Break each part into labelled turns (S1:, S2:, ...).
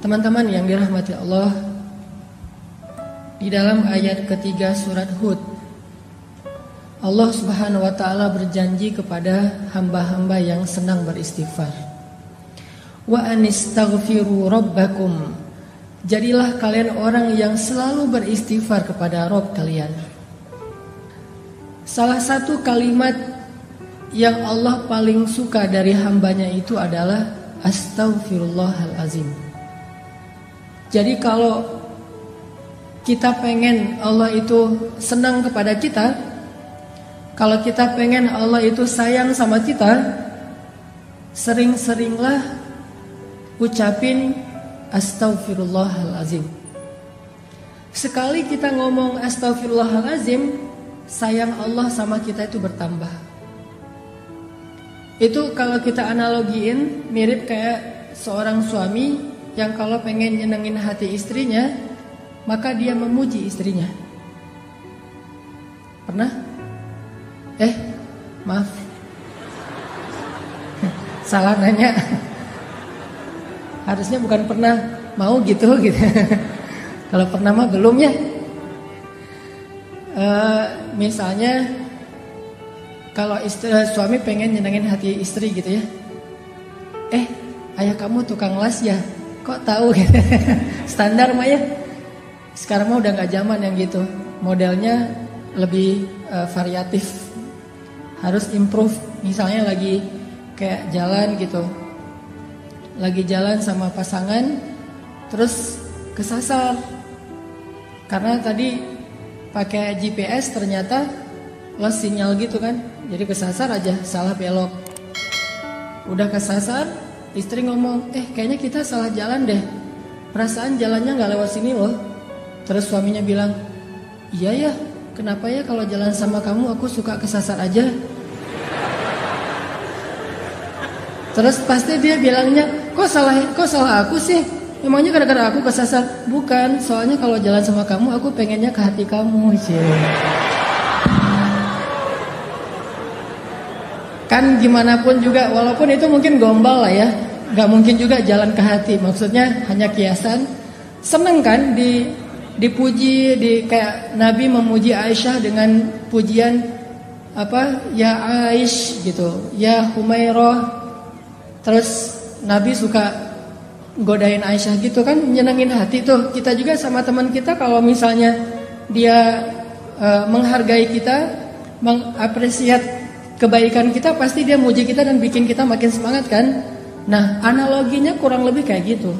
S1: Teman-teman yang dirahmati Allah, di dalam ayat ketiga surat Hud, Allah Subhanahu wa ta'ala berjanji kepada hamba-hamba yang senang beristighfar. Wa anistaghfiru rabbakum. Jadilah kalian orang yang selalu beristighfar kepada Rabb kalian. Salah satu kalimat yang Allah paling suka dari hambanya itu adalah astaghfirullahalazim. Jadi kalau kita pengen Allah itu senang kepada kita, kalau kita pengen Allah itu sayang sama kita, sering-seringlah ucapin astaghfirullahalazim. Sekali kita ngomong astaghfirullahalazim, sayang Allah sama kita itu bertambah. Itu kalau kita analogiin mirip kayak seorang suami yang kalau pengen nyenengin hati istrinya, maka dia memuji istrinya. Pernah? Maaf, salah nanya. Harusnya bukan pernah, mau gitu. Kalau pernah mah belum ya. Misalnya kalau suami pengen nyenengin hati istri gitu ya. Ayah kamu tukang las ya? Kok tahu gitu. Standar mah ya. Sekarang mah udah gak zaman yang gitu. Modelnya lebih variatif. Harus improve. Misalnya lagi kayak jalan gitu, lagi jalan sama pasangan, terus kesasar. Karena tadi pakai GPS ternyata lost sinyal gitu kan. Jadi kesasar aja, salah belok. Udah kesasar, istri ngomong, kayaknya kita salah jalan deh. Perasaan jalannya gak lewat sini loh. Terus suaminya bilang, iya ya, kenapa ya kalau jalan sama kamu aku suka kesasar aja. Terus pasti dia bilangnya, kok salah aku sih? Emangnya gara-gara aku kesasar? Bukan, soalnya kalau jalan sama kamu aku pengennya ke hati kamu. Kan gimana pun juga, walaupun itu mungkin gombal lah ya, gak mungkin juga jalan ke hati. Maksudnya hanya kiasan. Seneng kan dipuji, kayak Nabi memuji Aisyah dengan pujian ya Aish gitu, ya Humairah. Terus Nabi suka godain Aisyah gitu kan, nyenengin hati tuh. Kita juga sama teman kita kalau misalnya dia menghargai kita, mengapresiat kebaikan kita, pasti dia muji kita dan bikin kita makin semangat kan. Nah, analoginya kurang lebih kayak gitu.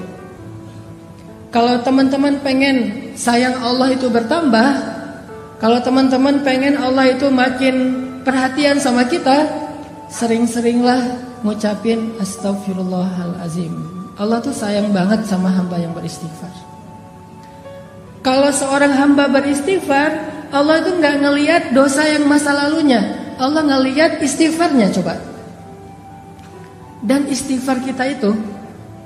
S1: Kalau teman-teman pengen sayang Allah itu bertambah, kalau teman-teman pengen Allah itu makin perhatian sama kita, sering-seringlah ngucapin astaghfirullahalazim. Allah tuh sayang banget sama hamba yang beristighfar. Kalau seorang hamba beristighfar, Allah itu gak ngelihat dosa yang masa lalunya, Allah ngelihat istighfarnya. Coba. Dan istighfar kita itu,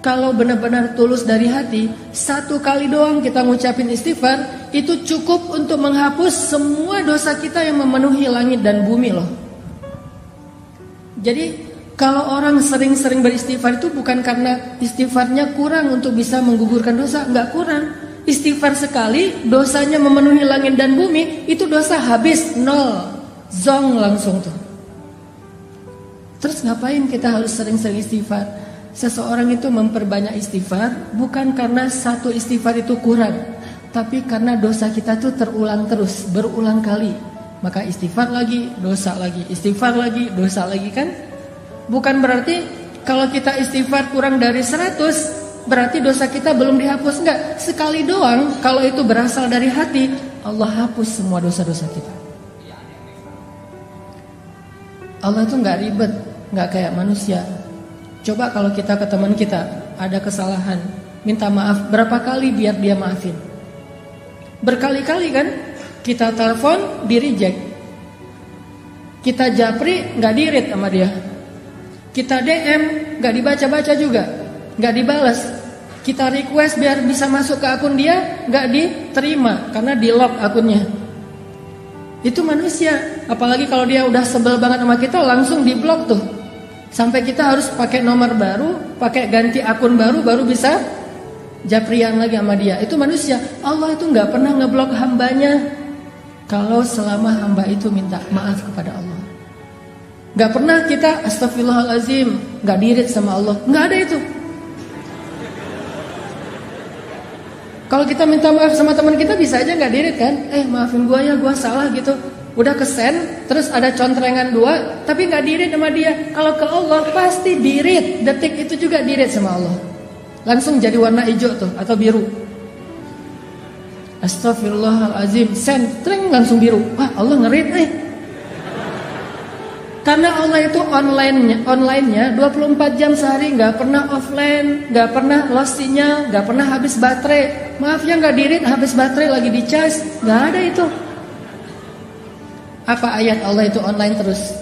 S1: kalau benar-benar tulus dari hati, satu kali doang kita ngucapin istighfar, itu cukup untuk menghapus semua dosa kita yang memenuhi langit dan bumi loh. Jadi kalau orang sering-sering beristighfar itu bukan karena istighfarnya kurang untuk bisa menggugurkan dosa, enggak kurang. Istighfar sekali, dosanya memenuhi langit dan bumi, itu dosa habis, nol, zong langsung tuh. Terus ngapain kita harus sering-sering istighfar? Seseorang itu memperbanyak istighfar bukan karena satu istighfar itu kurang, tapi karena dosa kita tuh terulang terus, berulang kali. Maka istighfar lagi, dosa lagi, istighfar lagi, dosa lagi kan? Bukan berarti kalau kita istighfar kurang dari 100, berarti dosa kita belum dihapus. Enggak, sekali doang. Kalau itu berasal dari hati, Allah hapus semua dosa-dosa kita. Allah itu enggak ribet, enggak kayak manusia. Coba kalau kita ke teman kita ada kesalahan, minta maaf berapa kali biar dia maafin? Berkali-kali kan? Kita telepon, di reject. Kita japri, enggak di-read sama dia. Kita DM, gak dibaca-baca juga, gak dibalas. Kita request biar bisa masuk ke akun dia, gak diterima karena di lock akunnya. Itu manusia. Apalagi kalau dia udah sebel banget sama kita, langsung di blok tuh. Sampai kita harus pakai nomor baru, pakai ganti akun baru, baru bisa japrian lagi sama dia. Itu manusia. Allah itu nggak pernah ngeblok hambanya kalau selama hamba itu minta maaf kepada Allah. Nggak pernah kita astagfirullahalazim nggak dirit sama Allah. Nggak ada itu. Kalau kita minta maaf sama teman kita bisa aja nggak dirit kan? Maafin gua ya, gua salah gitu. Udah kesen, terus ada contrengan 2, tapi nggak dirit sama dia. Kalau ke Allah pasti dirit, detik itu juga dirit sama Allah. Langsung jadi warna hijau tuh atau biru. Astagfirullahalazim, sentreng langsung biru. Wah, Allah ngerit Karena Allah itu online-nya 24 jam sehari, nggak pernah offline, nggak pernah lost sinyal, nggak pernah habis baterai. Maaf ya nggak dirit, habis baterai lagi di charge, nggak ada itu. Apa ayat Allah itu online terus?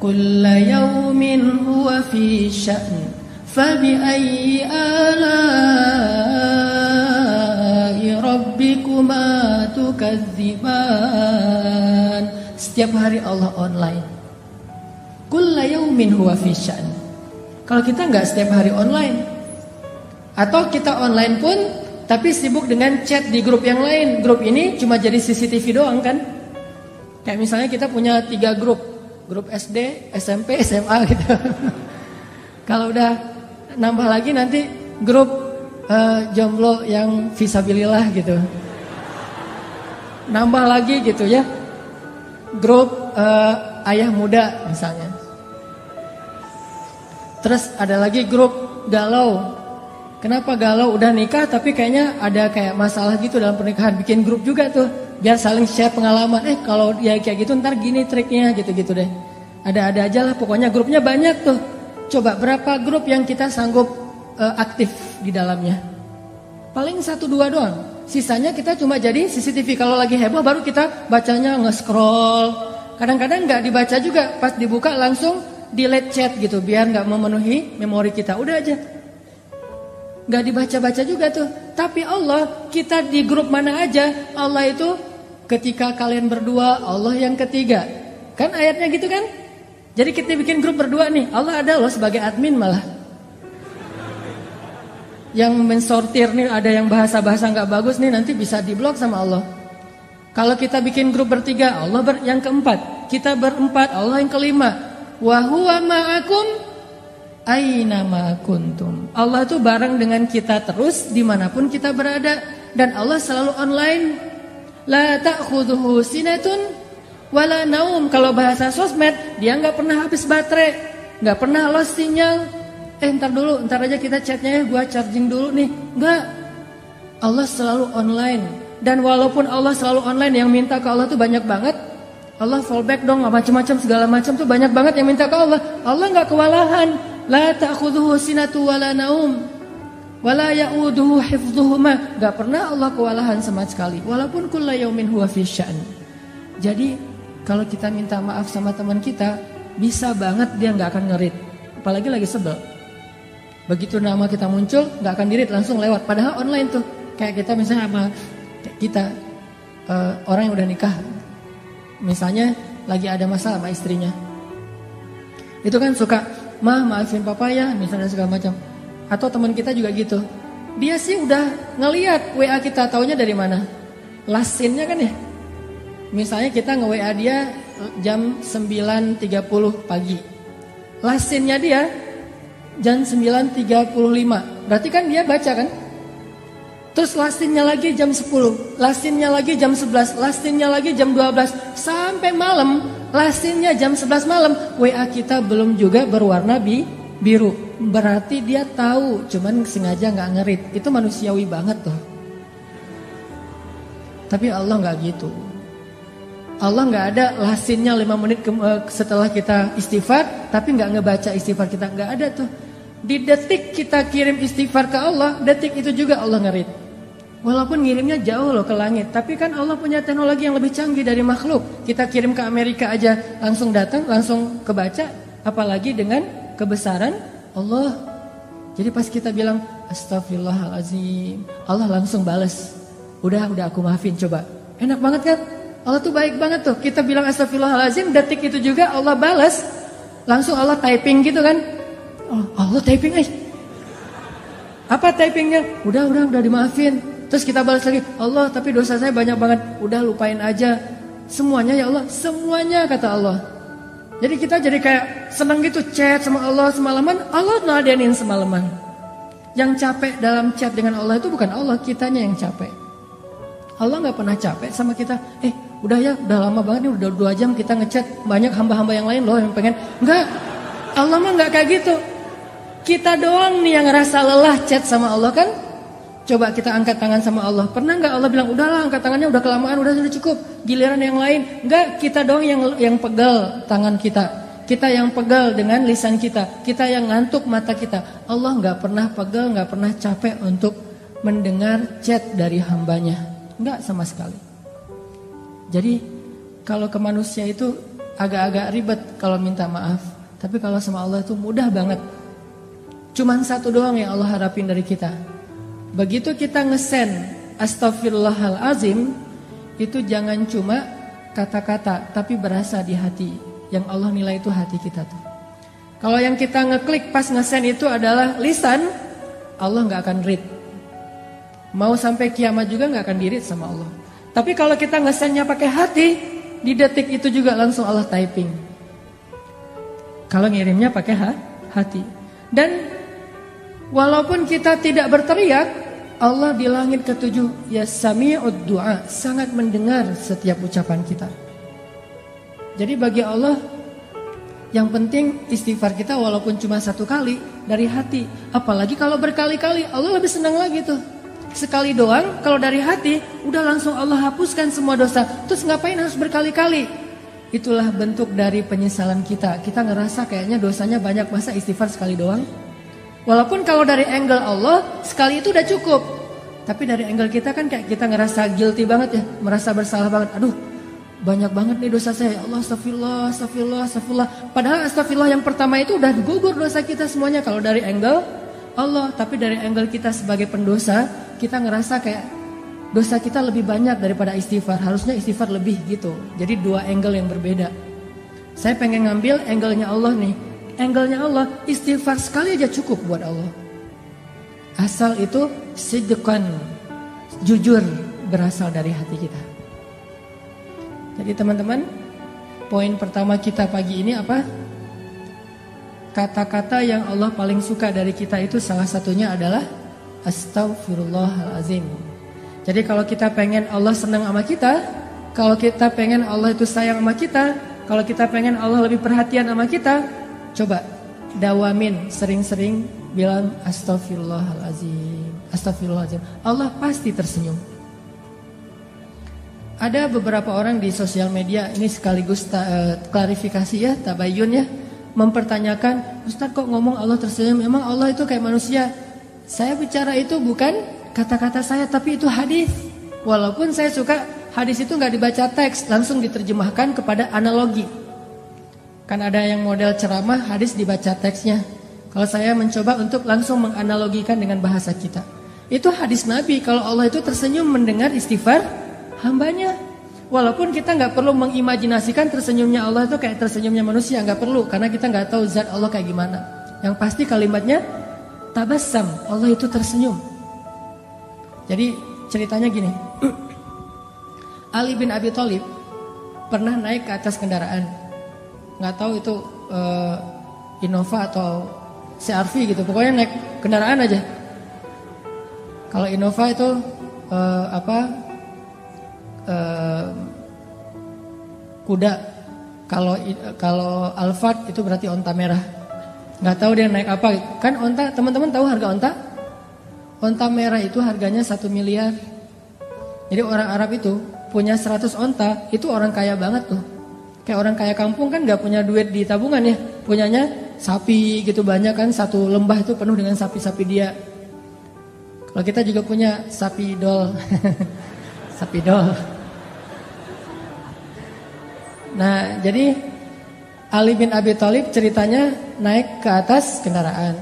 S1: Kulla yaumin huwa fi sya'n, fabi ayyi ala'i rabbikuma tukadziban. Setiap hari Allah online. Kulla yaumin huwa fi sya'n. Kalau kita nggak setiap hari online, atau kita online pun tapi sibuk dengan chat di grup yang lain. Grup ini cuma jadi CCTV doang kan? Kayak misalnya kita punya 3 grup SD, SMP, SMA gitu. Kalau udah nambah lagi nanti grup jomblo yang visabilillah gitu. Nambah lagi gitu ya. Grup ayah muda misalnya. Terus ada lagi grup galau. Kenapa galau? Udah nikah tapi kayaknya ada kayak masalah gitu dalam pernikahan. Bikin grup juga tuh biar saling share pengalaman. Kalau dia kayak gitu ntar gini triknya gitu-gitu deh. Ada-ada aja lah pokoknya grupnya banyak tuh. Coba berapa grup yang kita sanggup aktif di dalamnya? Paling 1-2 doang. Sisanya kita cuma jadi CCTV. Kalau lagi heboh baru kita bacanya nge-scroll. Kadang-kadang nggak dibaca juga. Pas dibuka langsung delete chat gitu. Biar nggak memenuhi memori kita. Udah aja. Nggak dibaca-baca juga tuh. Tapi Allah, kita di grup mana aja, Allah itu ketika kalian berdua, Allah yang ketiga. Kan ayatnya gitu kan? Jadi kita bikin grup berdua nih, Allah ada loh sebagai admin malah. Yang mensortir nih, ada yang bahasa-bahasa nggak bagus nih, nanti bisa diblok sama Allah. Kalau kita bikin grup bertiga, Allah yang keempat. Kita berempat, Allah yang kelima. Wa huwa ma'akum aina ma kuntum. Allah tuh bareng dengan kita terus dimanapun kita berada. Dan Allah selalu online. La ta'khudhuhu sinatun wala naum. Kalau bahasa sosmed, dia gak pernah habis baterai, gak pernah lost sinyal. Ntar aja kita chatnya ya, gua charging dulu nih. Enggak. Allah selalu online. Dan walaupun Allah selalu online, yang minta ke Allah tuh banyak banget. Allah fallback dong, macam-macam segala macam tuh banyak banget yang minta ke Allah. Allah gak kewalahan. La ta'khudhuhu sinatu wala naum wala ya'uduhu hifdhuhuma. Gak pernah Allah kewalahan sama sekali. Walaupun kulla yaumin huwa fi sya'n. Jadi kalau kita minta maaf sama teman kita, bisa banget dia gak akan ngerit. Apalagi lagi sebel. Begitu nama kita muncul, gak akan dirit, langsung lewat. Padahal online tuh. Kayak kita misalnya sama kita orang yang udah nikah, misalnya lagi ada masalah sama istrinya, itu kan suka, maafin papa ya, misalnya segala macam. Atau teman kita juga gitu. Dia sih udah ngelihat WA kita, taunya dari mana? Last scene-nya kan ya. Misalnya kita nge-WA dia jam 9.30 pagi. Last scene-nya dia jam 9.35. Berarti kan dia baca kan? Terus last scene-nya lagi jam 10. Last scene-nya lagi jam 11. Last scene-nya lagi jam 12. Sampai malam. Last scene-nya jam 11 malam. WA kita belum juga berwarna biru. Berarti dia tahu, cuman sengaja gak ngerit. Itu manusiawi banget tuh. Tapi Allah gak gitu. Allah gak ada last scene-nya 5 menit setelah kita istighfar, tapi gak ngebaca istighfar kita. Gak ada tuh. Di detik kita kirim istighfar ke Allah, detik itu juga Allah ngerit. Walaupun ngirimnya jauh loh ke langit, tapi kan Allah punya teknologi yang lebih canggih dari makhluk. Kita kirim ke Amerika aja langsung datang, langsung kebaca, apalagi dengan kebesaran Allah. Jadi pas kita bilang astagfirullahalazim, Allah langsung balas. Udah aku maafin, coba. Enak banget kan? Allah tuh baik banget tuh. Kita bilang astagfirullahalazim, detik itu juga Allah balas. Langsung Allah typing gitu kan? Oh, Allah typing Apa typingnya? Udah dimaafin. Terus kita balas lagi, Allah tapi dosa saya banyak banget. Udah lupain aja. Semuanya ya Allah, semuanya kata Allah. Jadi kita jadi kayak senang gitu chat sama Allah semalaman. Allah nadenin semalaman. Yang capek dalam chat dengan Allah itu bukan Allah, kitanya yang capek. Allah gak pernah capek sama kita. Udah ya, udah lama banget nih, udah 2 jam kita ngechat. Banyak hamba-hamba yang lain loh yang pengen. Enggak, Allah mah gak kayak gitu. Kita doang nih yang ngerasa lelah chat sama Allah kan. Coba kita angkat tangan sama Allah. Pernah gak Allah bilang, udahlah angkat tangannya udah kelamaan, udah cukup. Giliran yang lain. Enggak, kita doang yang pegal tangan kita. Kita yang pegal dengan lisan kita. Kita yang ngantuk mata kita. Allah gak pernah pegal, gak pernah capek untuk mendengar chat dari hambanya. Enggak sama sekali. Jadi kalau ke manusia itu agak-agak ribet kalau minta maaf. Tapi kalau sama Allah itu mudah banget. Cuman satu doang yang Allah harapin dari kita. Begitu kita ngesen astaghfirullahalazim, itu jangan cuma kata-kata tapi berasa di hati. Yang Allah nilai itu hati kita tuh. Kalau yang kita ngeklik pas ngesen itu adalah lisan, Allah gak akan read. Mau sampai kiamat juga gak akan di-read sama Allah. Tapi kalau kita ngesennya pakai hati, di detik itu juga langsung Allah typing. Kalau ngirimnya pakai hati. Dan walaupun kita tidak berteriak, Allah di langit ke-7 ya sami'ud du'a, sangat mendengar setiap ucapan kita. Jadi bagi Allah yang penting istighfar kita walaupun cuma 1 kali dari hati. Apalagi kalau berkali-kali, Allah lebih senang lagi tuh. Sekali doang kalau dari hati udah langsung Allah hapuskan semua dosa. Terus ngapain harus berkali-kali? Itulah bentuk dari penyesalan kita. Kita ngerasa kayaknya dosanya banyak, masa istighfar sekali doang. Walaupun kalau dari angle Allah sekali itu udah cukup. Tapi dari angle kita kan kayak kita ngerasa guilty banget ya, merasa bersalah banget. Aduh, banyak banget nih dosa saya. Ya Allah, astagfirullah. Padahal astagfirullah yang pertama itu udah gugur dosa kita semuanya kalau dari angle Allah. Tapi dari angle kita sebagai pendosa, kita ngerasa kayak dosa kita lebih banyak daripada istighfar. Harusnya istighfar lebih gitu. Jadi 2 angle yang berbeda. Saya pengen ngambil angle-nya Allah nih. Angle-nya Allah, istighfar sekali aja cukup buat Allah. Asal itu sidqan, jujur, berasal dari hati kita. Jadi teman-teman, poin pertama kita pagi ini apa? Kata-kata yang Allah paling suka dari kita itu salah satunya adalah astaghfirullahalazim. Jadi kalau kita pengen Allah senang sama kita, kalau kita pengen Allah itu sayang sama kita, kalau kita pengen Allah lebih perhatian sama kita, coba dawamin sering-sering bilang astaghfirullahalazim, astaghfirullahalazim. Allah pasti tersenyum. Ada beberapa orang di sosial media, ini sekaligus klarifikasi ya, tabayun ya, mempertanyakan, Ustaz kok ngomong Allah tersenyum, emang Allah itu kayak manusia? Saya bicara itu bukan kata-kata saya, tapi itu hadis. Walaupun saya suka hadis itu nggak dibaca teks, langsung diterjemahkan kepada analogi. Kan ada yang model ceramah, hadis dibaca teksnya. Kalau saya mencoba untuk langsung menganalogikan dengan bahasa kita. Itu hadis Nabi, kalau Allah itu tersenyum mendengar istighfar hambanya. Walaupun kita nggak perlu mengimajinasikan tersenyumnya Allah itu kayak tersenyumnya manusia, nggak perlu, karena kita nggak tahu zat Allah kayak gimana. Yang pasti kalimatnya tabassam, Allah itu tersenyum. Jadi ceritanya gini, Ali bin Abi Thalib pernah naik ke atas kendaraan, nggak tahu itu Innova atau CR-V gitu, pokoknya naik kendaraan aja. Kalau Innova itu kuda, kalau Alphard itu berarti onta merah. Nggak tahu dia naik apa. Kan onta, teman-teman tahu harga onta? Onta merah itu harganya 1 miliar. Jadi orang Arab itu punya 100 onta, itu orang kaya banget tuh. Kayak orang kaya kampung kan nggak punya duit di tabungan ya, punyanya sapi gitu banyak kan, satu lembah itu penuh dengan sapi-sapi dia. Kalau kita juga punya sapi dol, sapi dol. Nah, jadi Ali bin Abi Thalib ceritanya naik ke atas kendaraan.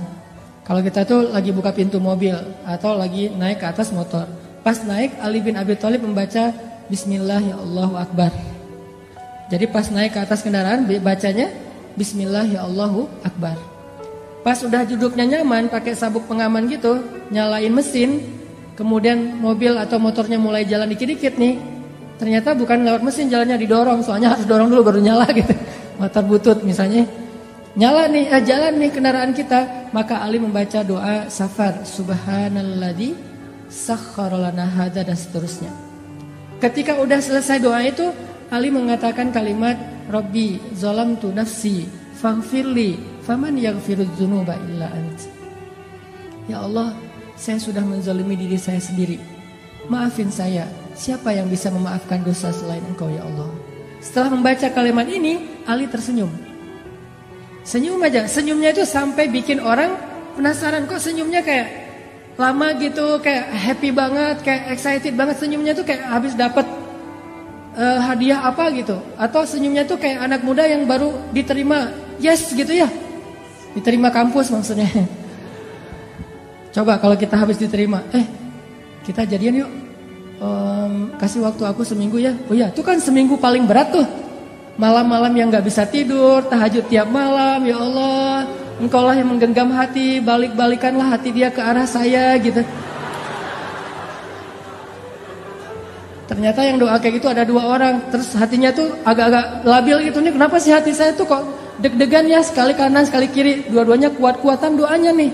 S1: Kalau kita tuh lagi buka pintu mobil atau lagi naik ke atas motor. Pas naik, Ali bin Abi Thalib membaca Bismillah ya Allahu Akbar. Jadi pas naik ke atas kendaraan bacanya Bismillah ya Allahu Akbar. Pas udah duduknya nyaman, pakai sabuk pengaman gitu, nyalain mesin, kemudian mobil atau motornya mulai jalan dikit-dikit nih. Ternyata bukan lewat mesin jalannya, didorong, soalnya harus dorong dulu baru nyala gitu. Motor butut misalnya. Nyala nih, jalan nih kendaraan kita. Maka Ali membaca doa safar, subhanalladzi sakhkhara lana hadza, dan seterusnya. Ketika udah selesai doa itu, Ali mengatakan kalimat Rabbi zalamtu nafsi faghfirli faman yaghfirudz dzunuba illa ant. Ya Allah, saya sudah menzalimi diri saya sendiri. Maafin saya. Siapa yang bisa memaafkan dosa selain Engkau ya Allah? Setelah membaca kalimat ini, Ali tersenyum. Senyum aja. Senyumnya itu sampai bikin orang penasaran, kok senyumnya kayak lama gitu, kayak happy banget, kayak excited banget. Senyumnya tuh kayak habis dapat hadiah apa gitu. Atau senyumnya tuh kayak anak muda yang baru diterima yes gitu ya. Diterima kampus maksudnya. Coba kalau kita habis diterima, kita jadian yuk. Kasih waktu aku seminggu ya. Oh ya, itu kan seminggu paling berat tuh. Malam-malam yang gak bisa tidur, tahajud tiap malam. Ya Allah, Engkaulah yang menggenggam hati, balik-balikanlah hati dia ke arah saya gitu. Ternyata yang doa kayak gitu ada 2 orang. Terus hatinya tuh agak-agak labil gitu nih. Kenapa sih hati saya tuh kok deg-degan ya, sekali kanan sekali kiri, dua-duanya kuat-kuatan doanya nih.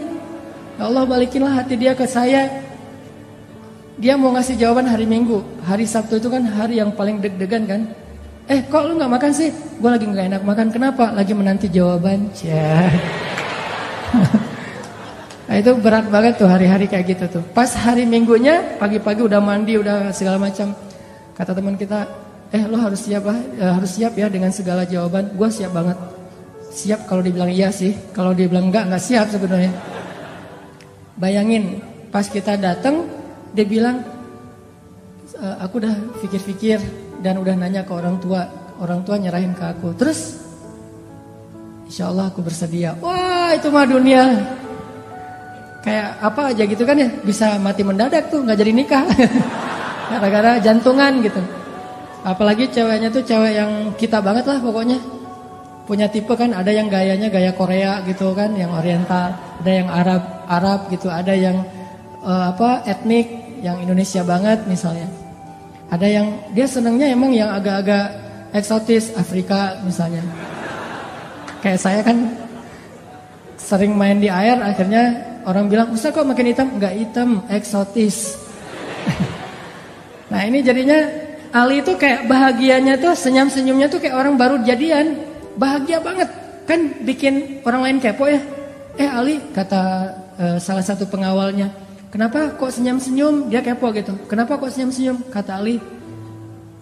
S1: Ya Allah, balikinlah hati dia ke saya. Dia mau ngasih jawaban hari Minggu. Hari Sabtu itu kan hari yang paling deg-degan kan. Kok lu gak makan sih? Gue lagi gak enak makan. Kenapa? Lagi menanti jawaban. Nah, itu berat banget tuh hari-hari kayak gitu tuh. Pas hari Minggunya, pagi-pagi udah mandi, udah segala macam. Kata teman kita, lo harus siap ya dengan segala jawaban. Gue siap banget. Siap kalau dibilang iya sih. Kalau dibilang enggak siap sebenarnya. Bayangin, pas kita datang, dia bilang, aku udah pikir-pikir dan udah nanya ke orang tua. Orang tua nyerahin ke aku. Terus, insya Allah aku bersedia. Wah, itu mah dunia. Kayak apa aja gitu kan ya. Bisa mati mendadak tuh, gak jadi nikah. Gara-gara jantungan gitu. Apalagi ceweknya tuh cewek yang kita banget lah pokoknya. Punya tipe kan, ada yang gayanya gaya Korea gitu kan, yang oriental. Ada yang Arab gitu. Ada yang etnik, yang Indonesia banget misalnya. Ada yang dia senangnya emang yang agak-agak eksotis, Afrika misalnya. Kayak saya kan sering main di air, akhirnya orang bilang, Ustaz kok makin hitam? Enggak hitam, eksotis. Nah ini jadinya Ali itu kayak bahagianya tuh, senyum-senyumnya tuh kayak orang baru jadian. Bahagia banget. Kan bikin orang lain kepo ya. Ali, kata salah satu pengawalnya, kenapa kok senyum-senyum? Dia kepo gitu. Kenapa kok senyum-senyum? Kata Ali,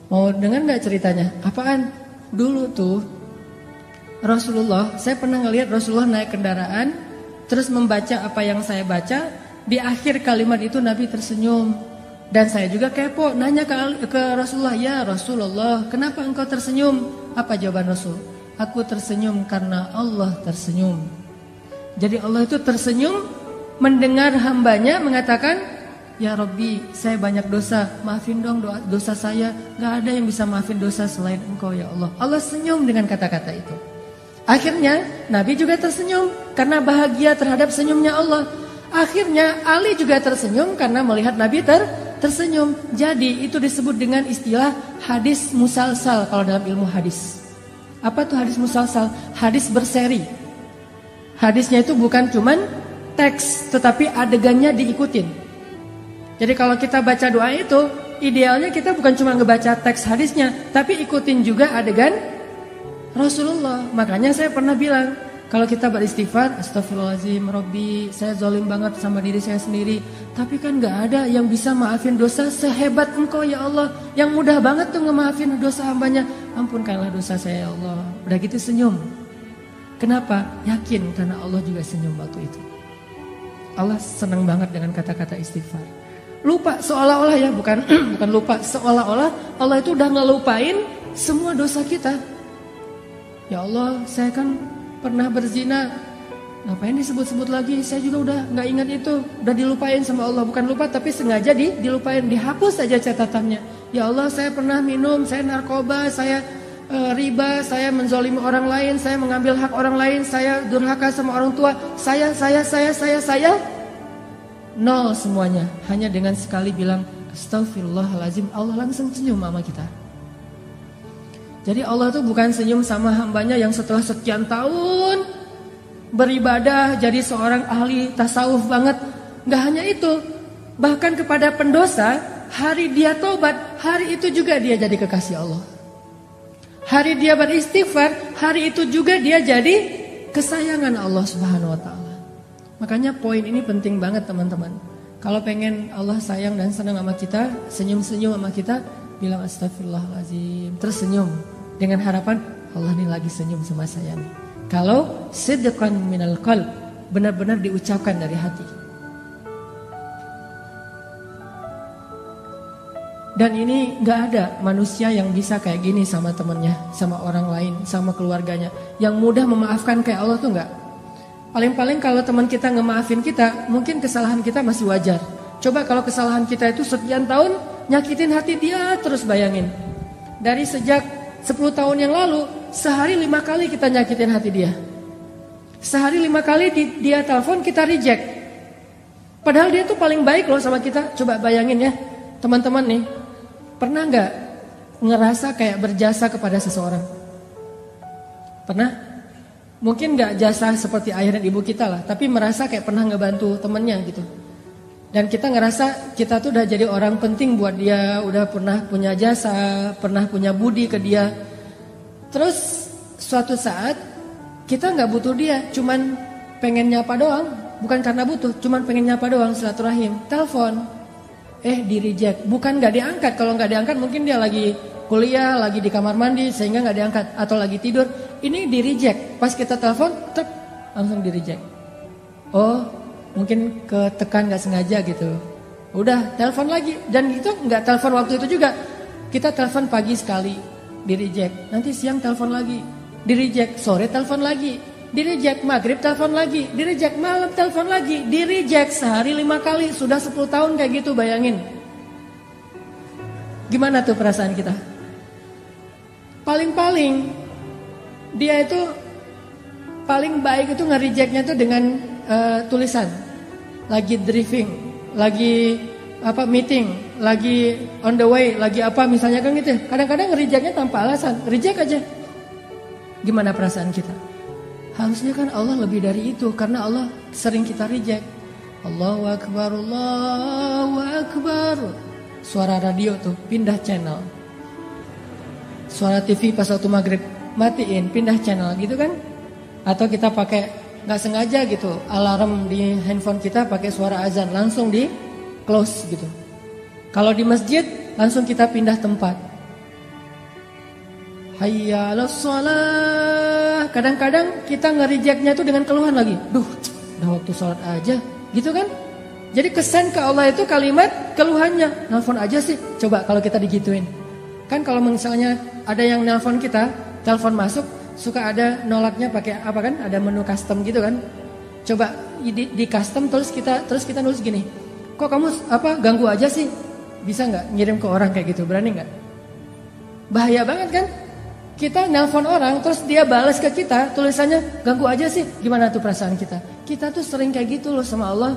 S1: mau dengar gak ceritanya? Apaan? Dulu tuh Rasulullah, saya pernah ngelihat Rasulullah naik kendaraan, terus membaca apa yang saya baca. Di akhir kalimat itu Nabi tersenyum. Dan saya juga kepo, nanya ke Rasulullah, ya Rasulullah, kenapa engkau tersenyum? Apa jawaban Rasul? Aku tersenyum karena Allah tersenyum. Jadi Allah itu tersenyum mendengar hambanya mengatakan, ya Rabbi, saya banyak dosa, maafin dong dosa saya. Gak ada yang bisa maafin dosa selain Engkau ya Allah. Allah senyum dengan kata-kata itu. Akhirnya Nabi juga tersenyum karena bahagia terhadap senyumnya Allah. Akhirnya Ali juga tersenyum karena melihat Nabi tersenyum. Jadi itu disebut dengan istilah hadis musalsal kalau dalam ilmu hadis. Apa tuh hadis musalsal? Hadis berseri. Hadisnya itu bukan cuman teks, tetapi adegannya diikutin. Jadi kalau kita baca doa itu, idealnya kita bukan cuma ngebaca teks hadisnya, tapi ikutin juga adegan Rasulullah. Makanya saya pernah bilang, kalau kita beristighfar, astagfirullahaladzim, Rabbi, saya zalim banget sama diri saya sendiri. Tapi kan gak ada yang bisa maafin dosa sehebat Engkau ya Allah. Yang mudah banget tuh ngemaafin dosa hambanya. Ampunkanlah dosa saya ya Allah. Udah gitu senyum. Kenapa? Yakin karena Allah juga senyum waktu itu. Allah senang banget dengan kata-kata istighfar. Lupa seolah-olah ya, bukan lupa, seolah-olah Allah itu udah ngelupain semua dosa kita. Ya Allah, saya kan pernah berzina. Ngapain disebut-sebut lagi? Saya juga udah gak ingat itu. Udah dilupain sama Allah. Bukan lupa tapi sengaja dilupain. Dihapus saja catatannya. Ya Allah, saya pernah minum, saya narkoba, saya riba, saya menzalimi orang lain, saya mengambil hak orang lain, saya durhaka sama orang tua, saya. Nol semuanya. Hanya dengan sekali bilang astagfirullahalazim, Allah langsung senyum sama kita. Jadi Allah tuh bukan senyum sama hambanya yang setelah sekian tahun beribadah jadi seorang ahli tasawuf banget. Gak hanya itu, bahkan kepada pendosa, hari dia taubat, hari itu juga dia jadi kekasih Allah. Hari dia beristighfar, hari itu juga dia jadi kesayangan Allah Subhanahu wa taala. Makanya poin ini penting banget teman-teman. Kalau pengen Allah sayang dan senang sama kita, senyum-senyum sama kita, bilang astagfirullahalazim, terus senyum dengan harapan Allah nih lagi senyum sama saya nih. Kalau sidqan minal qalb, benar-benar diucapkan dari hati. Dan ini gak ada manusia yang bisa kayak gini sama temennya, sama orang lain, sama keluarganya. Yang mudah memaafkan kayak Allah tuh gak. Paling-paling kalau teman kita ngemaafin kita, mungkin kesalahan kita masih wajar. Coba kalau kesalahan kita itu sekian tahun nyakitin hati dia, terus bayangin. Dari sejak 10 tahun yang lalu, sehari 5 kali kita nyakitin hati dia. Sehari 5 kali dia telepon, kita reject. Padahal dia tuh paling baik loh sama kita. Coba bayangin ya, teman-teman nih. Pernah gak ngerasa kayak berjasa kepada seseorang? Pernah? Mungkin gak jasa seperti ayah dan ibu kita lah, tapi merasa kayak pernah ngebantu temennya gitu. Dan kita ngerasa kita tuh udah jadi orang penting buat dia, udah pernah punya jasa, pernah punya budi ke dia. Terus suatu saat kita gak butuh dia, cuman pengen nyapa doang. Bukan karena butuh, cuman pengen nyapa doang, silaturahim. Telepon, di reject. Bukan gak diangkat, kalau gak diangkat mungkin dia lagi kuliah, lagi di kamar mandi sehingga gak diangkat. Atau lagi tidur. Ini di reject. Pas kita telepon, langsung di reject. Oh, mungkin ketekan gak sengaja gitu. Udah, telepon lagi. Dan itu gak telepon waktu itu juga. Kita telepon pagi sekali, di reject. Nanti siang telepon lagi, di reject. Sore telepon lagi, di reject. Maghrib telepon lagi, di reject. Malam telepon lagi, di reject. Sehari 5 kali, sudah 10 tahun kayak gitu, bayangin. Gimana tuh perasaan kita? Paling-paling dia itu paling baik itu nge-rejectnya tuh dengan tulisan. Lagi driving, lagi meeting, lagi on the way, lagi apa misalnya kan gitu. Kadang-kadang nge-rejectnya tanpa alasan, reject aja. Gimana perasaan kita? Harusnya kan Allah lebih dari itu, karena Allah sering kita reject. Allahu Akbar, Allahu Akbar. Suara radio tuh pindah channel. Suara TV pas waktu maghrib matiin, pindah channel gitu kan. Atau kita pakai gak sengaja gitu, alarm di handphone kita pakai suara azan, langsung di close gitu. Kalau di masjid langsung kita pindah tempat. Hayya 'alas shalah. Kadang-kadang kita nge-rejectnya tuh dengan keluhan lagi. Duh, udah waktu sholat aja gitu kan. Jadi kesan ke Allah itu kalimat keluhannya. Nelfon aja sih. Coba kalau kita digituin. Kan kalau misalnya ada yang nelfon kita, telepon masuk, suka ada nolaknya pakai apa kan? Ada menu custom gitu kan? Coba di custom terus kita nulis gini. Kok kamu ganggu aja sih? Bisa nggak ngirim ke orang kayak gitu? Berani nggak? Bahaya banget kan? Kita nelpon orang terus dia balas ke kita tulisannya ganggu aja sih. Gimana tuh perasaan kita? Kita tuh sering kayak gitu loh sama Allah.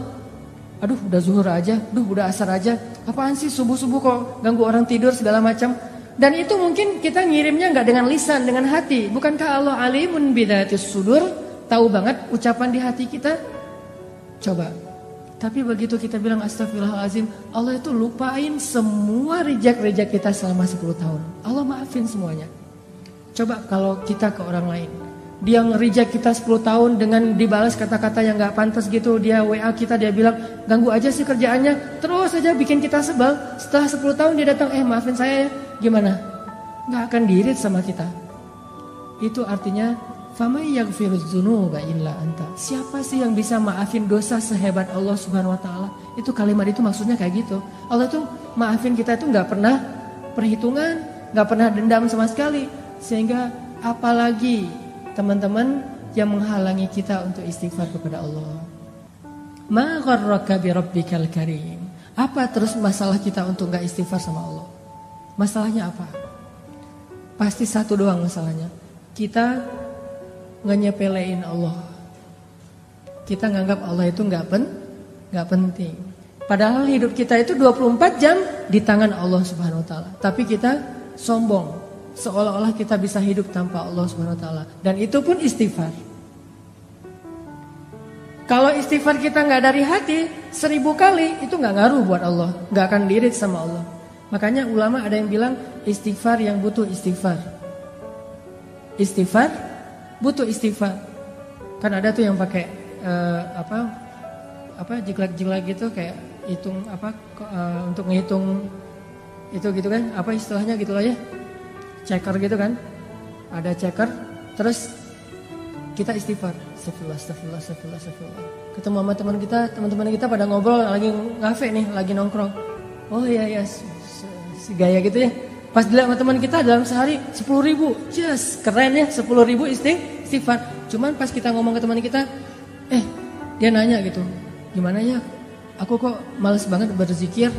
S1: Aduh udah zuhur aja, udah asar aja. Apaan sih subuh-subuh kok ganggu orang tidur segala macam. Dan itu mungkin kita ngirimnya nggak dengan lisan, dengan hati. Bukankah Allah alimun bidzatis sudur, tahu banget ucapan di hati kita? Coba. Tapi begitu kita bilang astagfirullahalazim, Allah itu lupain semua reject kita selama 10 tahun. Allah maafin semuanya. Coba kalau kita ke orang lain, dia nge-reject kita 10 tahun dengan dibalas kata-kata yang gak pantas gitu. Dia WA kita, dia bilang ganggu aja sih kerjaannya, terus aja bikin kita sebel. Setelah 10 tahun dia datang, maafin saya ya. Gimana? Gak akan diirit sama kita. Itu artinya famay yaghfiruz dzunuba illa anta. Siapa sih yang bisa maafin dosa sehebat Allah Subhanahu wa taala? Itu kalimat itu maksudnya kayak gitu. Allah tuh maafin kita itu gak pernah perhitungan, gak pernah dendam sama sekali. Sehingga apalagi teman-teman yang menghalangi kita untuk istighfar kepada Allah. Ma gharraka bi rabbikal karim. Apa terus masalah kita untuk enggak istighfar sama Allah? Masalahnya apa? pasti satu doang masalahnya. Kita nge-nyepelein Allah. Kita nganggap Allah itu nggak penting. Padahal hidup kita itu 24 jam di tangan Allah Subhanahu wa taala. Tapi kita sombong, seolah-olah kita bisa hidup tanpa Allah Subhanahu wa taala. Dan itu pun istighfar. Kalau istighfar kita nggak dari hati, 1000 kali itu nggak ngaruh buat Allah, nggak akan lirit sama Allah. Makanya ulama ada yang bilang istighfar yang butuh istighfar. Istighfar butuh istighfar. Kan ada tuh yang pakai jiglak-jiglak gitu kayak hitung untuk ngitung itu gitu kan, apa istilahnya gitulah ya, checker gitu kan, ada checker, terus kita istighfar, astagfirullah. Ketemu sama teman-teman kita pada ngobrol lagi ngafe nih, lagi nongkrong, oh iya si gaya gitu ya, pas dilihat sama teman kita dalam sehari 10.000, just keren ya, 10.000 istighfar. Cuman pas kita ngomong ke teman kita, dia nanya gitu, gimana ya? Aku kok males banget berzikir,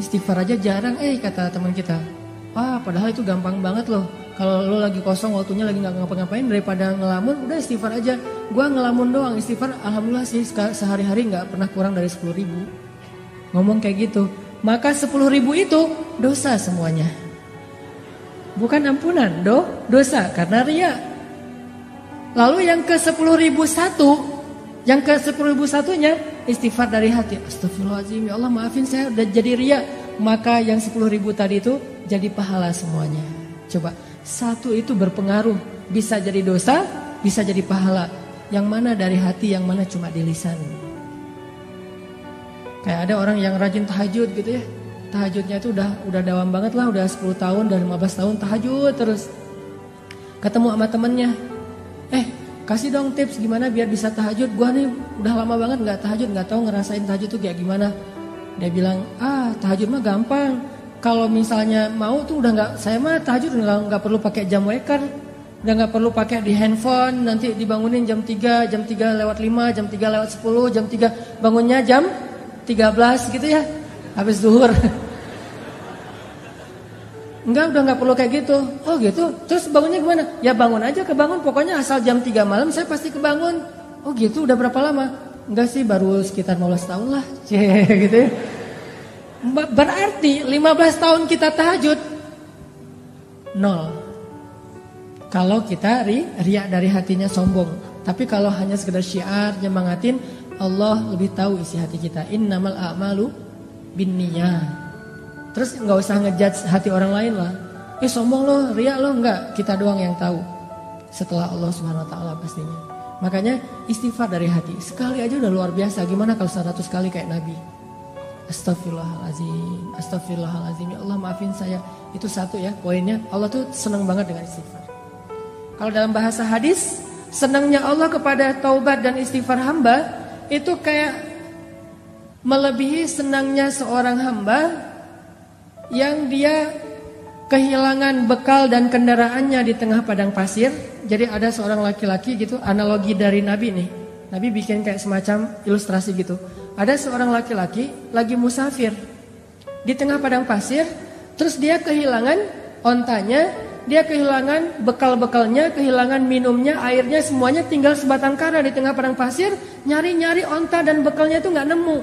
S1: istighfar aja jarang, kata teman kita. Padahal itu gampang banget loh. Kalau lo lagi kosong waktunya lagi nggak ngapa-ngapain, daripada ngelamun, udah istighfar aja. Gua ngelamun doang, istighfar alhamdulillah sih sehari-hari nggak pernah kurang dari 10.000. Ngomong kayak gitu, maka 10.000 itu dosa semuanya. Bukan ampunan, dosa karena riya. Lalu yang ke 10.001, yang ke 10.001-nya istighfar dari hati. Astagfirullahaladzim, ya Allah maafin saya udah jadi riya. Maka yang 10.000 tadi itu jadi pahala semuanya. Coba, satu itu berpengaruh. Bisa jadi dosa, bisa jadi pahala. Yang mana dari hati, yang mana cuma di lisan. Kayak ada orang yang rajin tahajud gitu ya. Tahajudnya itu udah dawam banget lah, udah 10 tahun dan 15 tahun tahajud terus. Ketemu sama temennya. Kasih dong tips gimana biar bisa tahajud. Gua nih udah lama banget gak tahajud, gak tahu ngerasain tahajud tuh kayak gimana. Dia bilang, tahajud mah gampang. Kalau misalnya mau tuh saya mah tahajud gak perlu pakai jam waker. Udah gak perlu pakai di handphone. Nanti dibangunin jam 3 lewat 5, jam 3 lewat 10, jam 3 bangunnya jam 13 gitu ya. Habis zuhur. Enggak, udah gak perlu kayak gitu. Oh gitu, terus bangunnya gimana? Ya bangun aja, kebangun. Pokoknya asal jam 3 malam saya pasti kebangun. Oh gitu, udah berapa lama? Enggak sih, baru sekitar 15 tahun lah. Gitu ya. Berarti 15 tahun kita tahajud 0. Kalau kita riak dari hatinya sombong. Tapi kalau hanya sekedar syiar, nyemangatin, Allah lebih tahu isi hati kita. Innamal a'malu binniyat. Terus nggak usah ngejudge hati orang lain lah. Sombong lo, riak lo, enggak. Kita doang yang tahu. Setelah Allah Subhanahu Wa Taala pastinya. Makanya istighfar dari hati. Sekali aja udah luar biasa. Gimana kalau 100 kali kayak Nabi? Astagfirullahaladzim. Ya Allah maafin saya. Itu satu ya poinnya. Allah tuh senang banget dengan istighfar. Kalau dalam bahasa hadis, senangnya Allah kepada taubat dan istighfar hamba itu kayak melebihi senangnya seorang hamba yang dia kehilangan bekal dan kendaraannya di tengah padang pasir. Jadi ada seorang laki-laki gitu, analogi dari Nabi nih. Nabi bikin kayak semacam ilustrasi gitu. Ada seorang laki-laki lagi musafir di tengah padang pasir, terus dia kehilangan ontanya, dia kehilangan bekal-bekalnya, kehilangan minumnya, airnya, semuanya tinggal sebatang kara di tengah padang pasir, nyari-nyari onta dan bekalnya itu nggak nemu.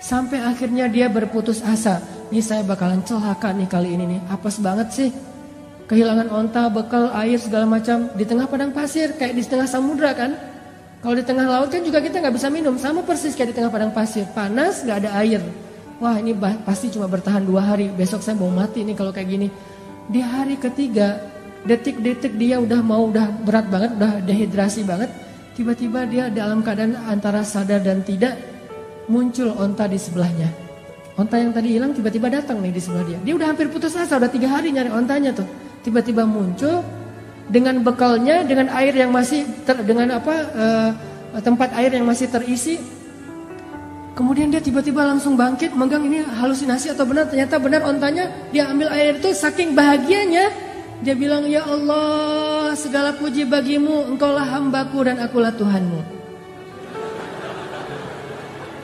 S1: Sampai akhirnya dia berputus asa. Ini saya bakalan celaka nih kali ini nih. Apes banget sih. Kehilangan onta, bekal, air segala macam di tengah padang pasir, kayak di tengah samudra kan. Kalau di tengah laut kan juga kita nggak bisa minum, sama persis kayak di tengah padang pasir. Panas, nggak ada air. Wah ini pasti cuma bertahan 2 hari. Besok saya mau mati nih kalau kayak gini. Di hari ketiga, detik-detik dia udah berat banget, udah dehidrasi banget. Tiba-tiba dia dalam keadaan antara sadar dan tidak, muncul onta di sebelahnya. Onta yang tadi hilang tiba-tiba datang nih di sebelah dia. Dia udah hampir putus asa, udah 3 hari nyari ontanya tuh. Tiba-tiba muncul dengan bekalnya, dengan air yang masih tempat air yang masih terisi. Kemudian dia tiba-tiba langsung bangkit, megang ini halusinasi atau benar, ternyata benar ontanya. Dia ambil air itu, saking bahagianya dia bilang, ya Allah segala puji bagimu, engkaulah hambaku dan akulah Tuhanmu.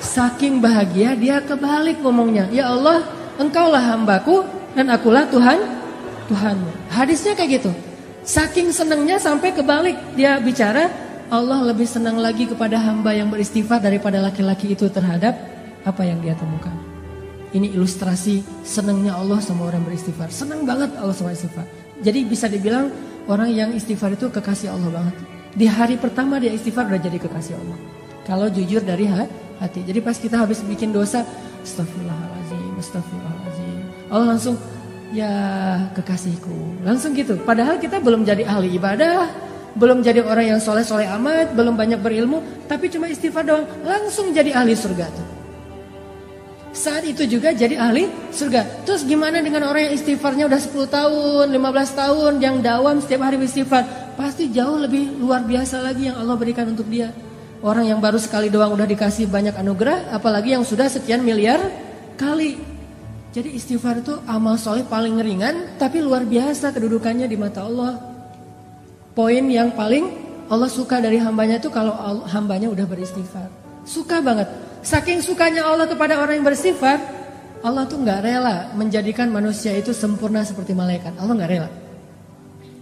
S1: Saking bahagia dia kebalik ngomongnya, ya Allah engkaulah hambaku dan akulah Tuhanmu. Hadisnya kayak gitu. Saking senangnya sampai kebalik dia bicara, Allah lebih senang lagi kepada hamba yang beristighfar daripada laki-laki itu terhadap apa yang dia temukan. Ini ilustrasi senangnya Allah sama orang beristighfar. Senang banget Allah sama istighfar. Jadi bisa dibilang orang yang istighfar itu kekasih Allah banget. Di hari pertama dia istighfar udah jadi kekasih Allah. Kalau jujur dari hati. Jadi pas kita habis bikin dosa, astagfirullahaladzim, astagfirullahaladzim, Allah langsung, ya kekasihku. Langsung gitu. Padahal kita belum jadi ahli ibadah, belum jadi orang yang soleh-soleh amat, belum banyak berilmu, tapi cuma istighfar doang, langsung jadi ahli surga tuh. Saat itu juga jadi ahli surga. Terus gimana dengan orang yang istighfarnya udah 10 tahun, 15 tahun, yang dawam setiap hari istighfar? Pasti jauh lebih luar biasa lagi yang Allah berikan untuk dia. Orang yang baru sekali doang udah dikasih banyak anugerah, apalagi yang sudah sekian miliar kali. Jadi istighfar itu amal soleh paling ringan, tapi luar biasa kedudukannya di mata Allah. Poin yang paling Allah suka dari hambanya itu kalau hambanya udah beristighfar. Suka banget. Saking sukanya Allah kepada orang yang beristighfar, Allah tuh gak rela menjadikan manusia itu sempurna seperti malaikat. Allah gak rela.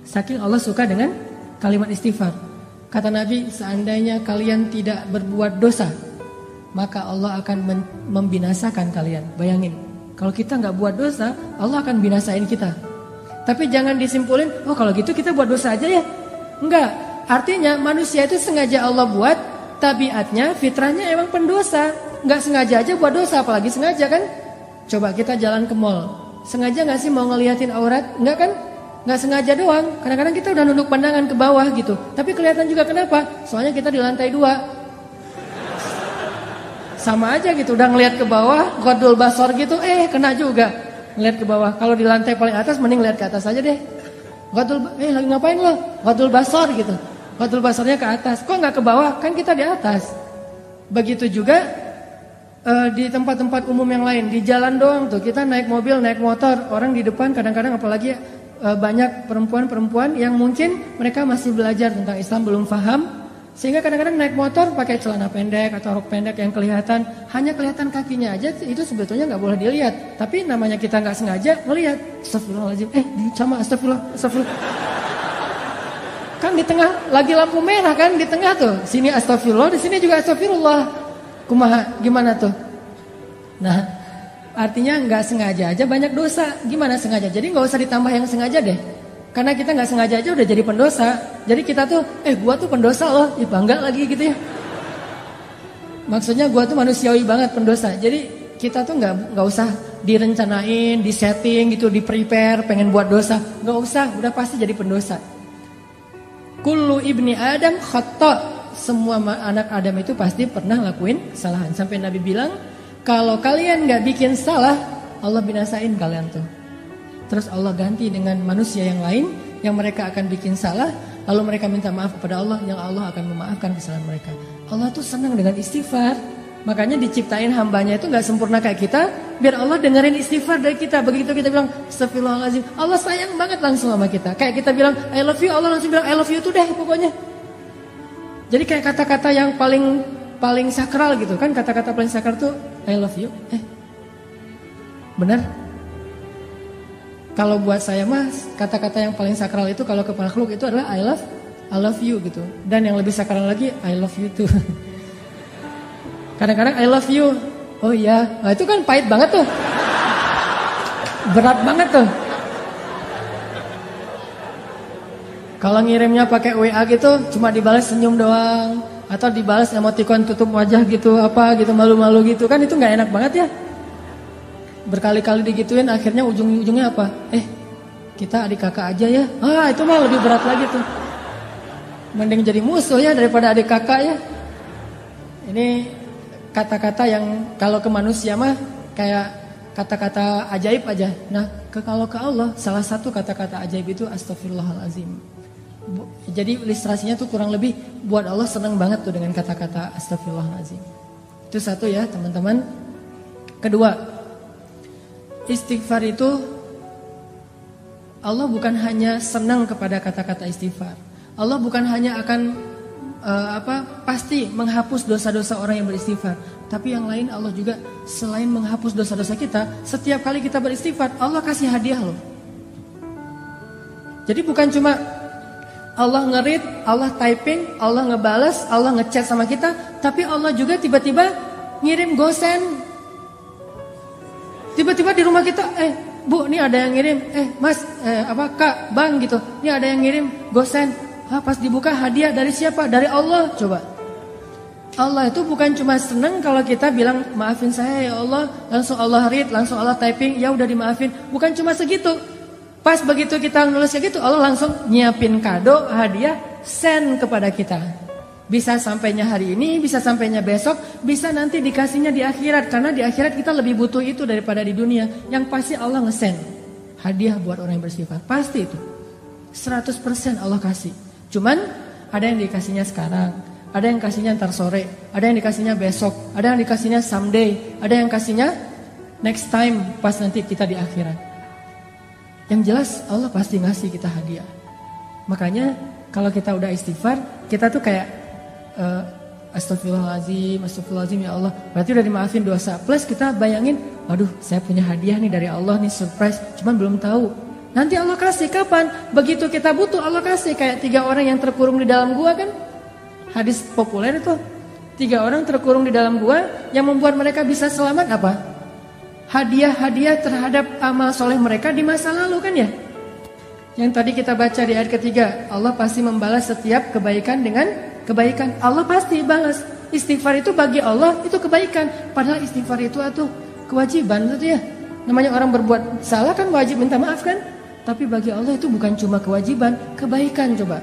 S1: Saking Allah suka dengan kalimat istighfar. Kata Nabi, seandainya kalian tidak berbuat dosa, maka Allah akan membinasakan kalian. Bayangin, kalau kita gak buat dosa, Allah akan binasain kita. Tapi jangan disimpulin, oh kalau gitu kita buat dosa aja ya. Enggak, artinya manusia itu sengaja Allah buat, tabiatnya, fitrahnya emang pendosa. Enggak sengaja aja buat dosa, apalagi sengaja kan. Coba kita jalan ke mall, sengaja gak sih mau ngeliatin aurat? Enggak kan? Nggak sengaja doang, kadang-kadang kita udah nunduk pandangan ke bawah gitu. Tapi kelihatan juga kenapa? Soalnya kita di lantai 2. Sama aja gitu, udah ngelihat ke bawah, ghodul basor gitu, kena juga. Ngelihat ke bawah, kalau di lantai paling atas mending lihat ke atas aja deh. Lagi ngapain lo? Ghodul basor gitu. Ghodul basornya ke atas, kok nggak ke bawah? Kan kita di atas. Begitu juga di tempat-tempat umum yang lain, di jalan doang tuh, kita naik mobil, naik motor, orang di depan kadang-kadang apalagi banyak perempuan-perempuan yang mungkin mereka masih belajar tentang Islam, belum paham, sehingga kadang-kadang naik motor pakai celana pendek atau rok pendek yang kelihatan, hanya kelihatan kakinya aja, itu sebetulnya nggak boleh dilihat. Tapi namanya kita nggak sengaja melihat, astagfirullahaladzim, sama astagfirullah. Kan di tengah lagi lampu merah kan, di tengah tuh, sini astagfirullah, di sini juga astagfirullah. Kumaha, gimana tuh? Nah, artinya nggak sengaja aja banyak dosa. Gimana sengaja? Jadi nggak usah ditambah yang sengaja deh. Karena kita nggak sengaja aja udah jadi pendosa. Jadi kita tuh, gua tuh pendosa loh, ya bangga lagi gitu ya. Maksudnya gua tuh manusiawi banget pendosa. Jadi kita tuh nggak usah direncanain, disetting gitu, di prepare pengen buat dosa. Nggak usah, udah pasti jadi pendosa. Kullu ibni Adam khata'. Semua anak Adam itu pasti pernah lakuin kesalahan. Sampai Nabi bilang, kalau kalian gak bikin salah, Allah binasain kalian tuh. Terus Allah ganti dengan manusia yang lain, yang mereka akan bikin salah, lalu mereka minta maaf kepada Allah, yang Allah akan memaafkan kesalahan mereka. Allah tuh senang dengan istighfar. Makanya diciptain hambanya itu gak sempurna kayak kita, biar Allah dengerin istighfar dari kita. Begitu kita bilang, astagfirullahaladzim, Allah sayang banget langsung sama kita. Kayak kita bilang, I love you, Allah langsung bilang, I love you tuh deh pokoknya. Jadi kayak kata-kata yang paling sakral gitu kan, kata-kata paling sakral tuh I love you. Benar? Kalau buat saya mas, kata-kata yang paling sakral itu kalau ke makhluk itu adalah I love you gitu. Dan yang lebih sakral lagi I love you too. Kadang-kadang I love you. Oh iya, nah, itu kan pahit banget tuh. Berat banget tuh. Kalau ngirimnya pakai WA gitu, cuma dibalas senyum doang, atau dibalas emoticon tutup wajah gitu, apa gitu, malu-malu gitu, kan itu nggak enak banget ya. Berkali-kali digituin, akhirnya ujung-ujungnya apa? Kita adik kakak aja ya. Itu mah lebih berat lagi tuh. Mending jadi musuh ya daripada adik kakak ya. Ini kata-kata yang kalau ke manusia mah kayak kata-kata ajaib aja. Nah, kalau ke Allah, salah satu kata-kata ajaib itu astagfirullahalazim. Jadi ilustrasinya tuh kurang lebih buat Allah senang banget tuh dengan kata-kata astagfirullahalazim. Itu satu ya teman-teman. Kedua, istighfar itu Allah bukan hanya senang kepada kata-kata istighfar. Allah bukan hanya akan pasti menghapus dosa-dosa orang yang beristighfar. Tapi yang lain Allah juga selain menghapus dosa-dosa kita, setiap kali kita beristighfar Allah kasih hadiah loh. Jadi bukan cuma Allah nge-read, Allah typing, Allah ngebales, Allah ngechat sama kita, tapi Allah juga tiba-tiba ngirim gosen. Tiba-tiba di rumah kita, Bu, ini ada yang ngirim, Mas, Kak, Bang gitu. Ini ada yang ngirim gosen. Pas dibuka hadiah dari siapa? Dari Allah. Coba. Allah itu bukan cuma seneng kalau kita bilang maafin saya ya Allah, langsung Allah read, langsung Allah typing, ya udah dimaafin. Bukan cuma segitu. Pas begitu kita nulis kayak gitu, Allah langsung nyiapin kado, hadiah, send kepada kita. Bisa sampainya hari ini, bisa sampainya besok, bisa nanti dikasihnya di akhirat. Karena di akhirat kita lebih butuh itu daripada di dunia. Yang pasti Allah nge-send hadiah buat orang yang bersifat. Pasti itu 100% Allah kasih. Cuman ada yang dikasihnya sekarang, ada yang kasihnya ntar sore, ada yang dikasihnya besok, ada yang dikasihnya someday, ada yang kasihnya next time pas nanti kita di akhirat. Yang jelas Allah pasti ngasih kita hadiah. Makanya kalau kita udah istighfar, kita tuh kayak astagfirullahaladzim ya Allah. Berarti udah dimaafin dosa. Plus kita bayangin, waduh saya punya hadiah nih dari Allah nih, surprise. Cuman belum tahu. Nanti Allah kasih kapan? Begitu kita butuh Allah kasih. Kayak 3 orang yang terkurung di dalam gua kan. Hadis populer itu. 3 orang terkurung di dalam gua. Yang membuat mereka bisa selamat apa? Hadiah-hadiah terhadap amal soleh mereka di masa lalu kan ya. Yang tadi kita baca di ayat ketiga, Allah pasti membalas setiap kebaikan dengan kebaikan. Allah pasti balas. Istighfar itu bagi Allah itu kebaikan. Padahal istighfar itu kewajiban itu ya. Namanya orang berbuat salah kan wajib minta maaf kan. Tapi bagi Allah itu bukan cuma kewajiban, kebaikan coba.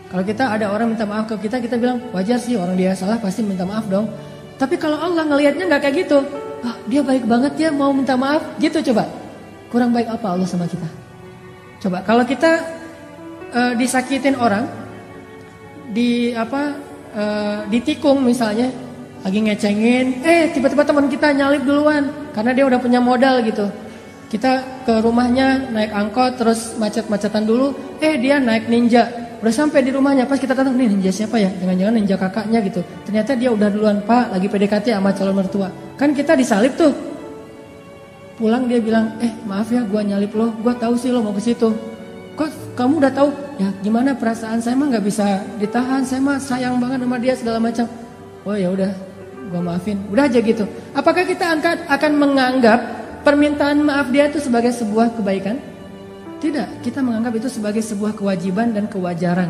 S1: Kalau kita ada orang minta maaf ke kita, kita bilang wajar sih orang dia salah pasti minta maaf dong. Tapi kalau Allah ngelihatnya nggak kayak gitu. Dia baik banget ya mau minta maaf gitu coba. Kurang baik apa Allah sama kita? Coba kalau kita disakitin orang, ditikung misalnya, lagi ngecengin, tiba-tiba teman kita nyalip duluan karena dia udah punya modal gitu. Kita ke rumahnya naik angkot terus macet-macetan dulu, dia naik ninja. Udah sampai di rumahnya, pas kita datang, nih ninja siapa ya? Jangan-jangan ninja kakaknya gitu. Ternyata dia udah duluan, Pak, lagi PDKT sama calon mertua. Kan kita disalip tuh. Pulang dia bilang, maaf ya gua nyalip lo, gua tahu sih lo mau ke situ. Kok kamu udah tahu? Ya gimana perasaan saya mah nggak bisa ditahan, saya mah sayang banget sama dia segala macam. Oh ya udah, gua maafin. Udah aja gitu. Apakah kita akan menganggap permintaan maaf dia itu sebagai sebuah kebaikan? Tidak, kita menganggap itu sebagai sebuah kewajiban dan kewajaran.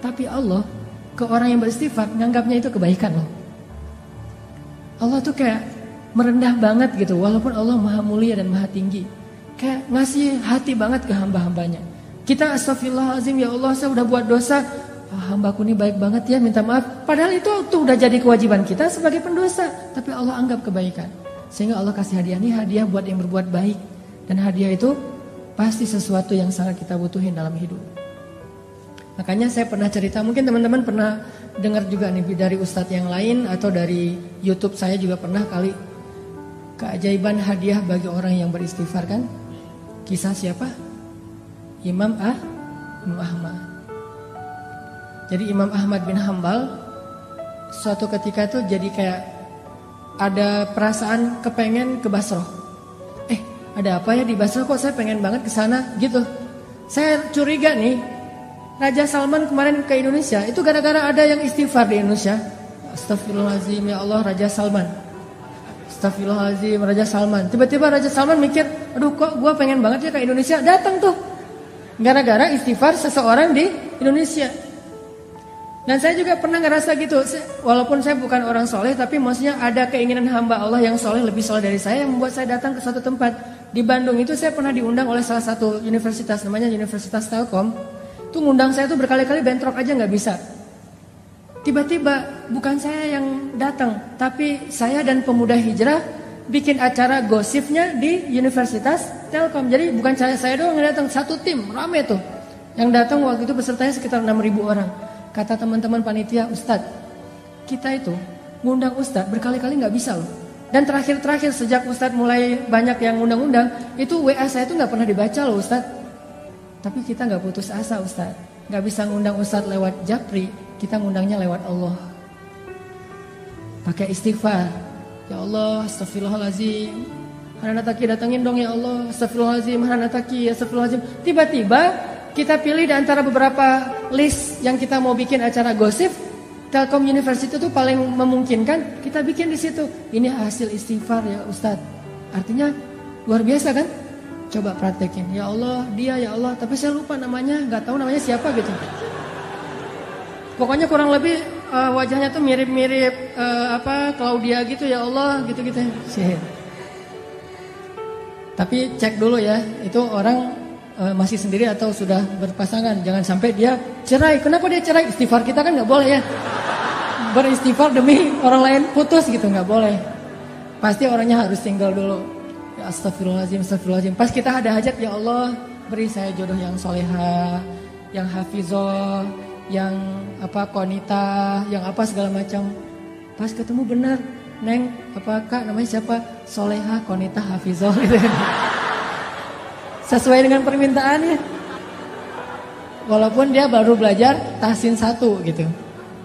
S1: Tapi Allah, ke orang yang beristighfar, menganggapnya itu kebaikan loh. Allah tuh kayak merendah banget gitu, walaupun Allah maha mulia dan maha tinggi. Kayak ngasih hati banget ke hamba-hambanya. Kita astagfirullahaladzim ya Allah, saya udah buat dosa. Hambaku ini baik banget ya, minta maaf. Padahal itu tuh udah jadi kewajiban kita sebagai pendosa. Tapi Allah anggap kebaikan. Sehingga Allah kasih hadiah, ini hadiah buat yang berbuat baik. Dan hadiah itu pasti sesuatu yang sangat kita butuhin dalam hidup. Makanya saya pernah cerita, mungkin teman-teman pernah dengar juga nih dari ustadz yang lain atau dari YouTube saya juga pernah kali, keajaiban hadiah bagi orang yang beristighfar kan. Kisah siapa? Imam Ahmad. Jadi Imam Ahmad bin Hambal suatu ketika tuh jadi kayak ada perasaan kepengen ke Basrah. Ada apa ya di Basrah kok saya pengen banget ke sana gitu. Saya curiga nih, Raja Salman kemarin ke Indonesia itu gara-gara ada yang istighfar di Indonesia. Astagfirullahaladzim ya Allah Raja Salman. Astagfirullahaladzim Raja Salman. Tiba-tiba Raja Salman mikir, aduh kok gue pengen banget ya ke Indonesia. Datang tuh. Gara-gara istighfar seseorang di Indonesia. Dan saya juga pernah ngerasa gitu. Walaupun saya bukan orang soleh, tapi maksudnya ada keinginan hamba Allah yang soleh, lebih soleh dari saya, yang membuat saya datang ke suatu tempat. Di Bandung itu saya pernah diundang oleh salah satu universitas, namanya Universitas Telkom. Itu ngundang saya tuh berkali-kali, bentrok aja gak bisa. Tiba-tiba bukan saya yang datang, tapi saya dan pemuda hijrah bikin acara gosipnya di Universitas Telkom. Jadi bukan saya doang yang datang, satu tim, rame tuh. Yang datang waktu itu pesertanya sekitar 6.000 orang. Kata teman-teman panitia, Ustadz, kita itu ngundang Ustadz berkali-kali gak bisa loh. Dan terakhir sejak Ustadz mulai banyak yang undang-undang, itu WA saya tuh gak pernah dibaca loh Ustadz. Tapi kita gak putus asa Ustadz. Gak bisa ngundang Ustadz lewat Japri, kita ngundangnya lewat Allah. Pakai istighfar. Ya Allah, astagfirullahaladzim. Hananataki datengin dong ya Allah. Astagfirullahaladzim, Hananataki, astagfirullahaladzim. Tiba-tiba kita pilih di antara beberapa list yang kita mau bikin acara gosip. Telkom University itu paling memungkinkan kita bikin di situ. Ini hasil istighfar ya Ustadz. Artinya luar biasa kan? Coba praktekin. Ya Allah, dia ya Allah. Tapi saya lupa namanya, nggak tahu namanya siapa gitu. Pokoknya kurang lebih wajahnya tuh mirip-mirip Claudia gitu ya Allah gitu-gitu. Tapi cek dulu ya, itu orang masih sendiri atau sudah berpasangan. Jangan sampai dia cerai. Kenapa dia cerai? Istighfar kita kan nggak boleh ya. Beristighfar demi orang lain putus gitu nggak boleh. Pasti orangnya harus single dulu. Ya astagfirullahaladzim, astagfirullahaladzim. Pas kita ada hajat, ya Allah beri saya jodoh yang soleha, yang hafizah, yang konita, yang apa segala macam. Pas ketemu benar, Neng, kak namanya siapa? Soleha, konita, hafizah gitu. Sesuai dengan permintaannya. Walaupun dia baru belajar tahsin 1 gitu.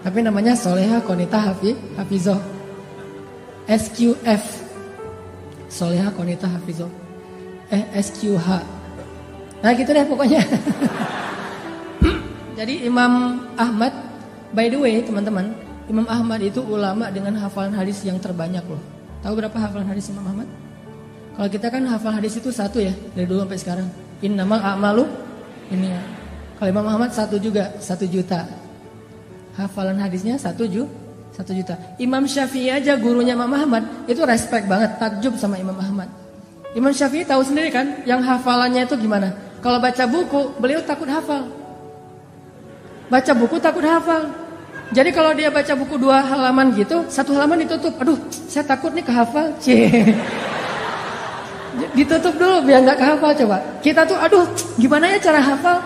S1: Tapi namanya Soleha, konita, hafizah. SQF. Soleha, konita, hafizah. SQH. Nah gitu deh pokoknya. Jadi Imam Ahmad, by the way teman-teman, Imam Ahmad itu ulama dengan hafalan hadis yang terbanyak loh. Tahu berapa hafalan hadis Imam Ahmad? Kalau kita kan hafal hadis itu 1 ya, dari dulu sampai sekarang. Innamal a'malu ini ya. Kalau Imam Ahmad 1 juga, 1 juta. Hafalan hadisnya 1 juta. Imam Syafi'i aja gurunya Imam Ahmad itu respect banget, takjub sama Imam Ahmad. Imam Syafi'i tahu sendiri kan, yang hafalannya itu gimana? Kalau baca buku, beliau takut hafal. Baca buku takut hafal. Jadi kalau dia baca buku 2 halaman gitu, 1 halaman ditutup. Aduh, saya takut nih kehafal. Ditutup dulu biar nggak kehafal coba. Kita tuh aduh, gimana ya cara hafal?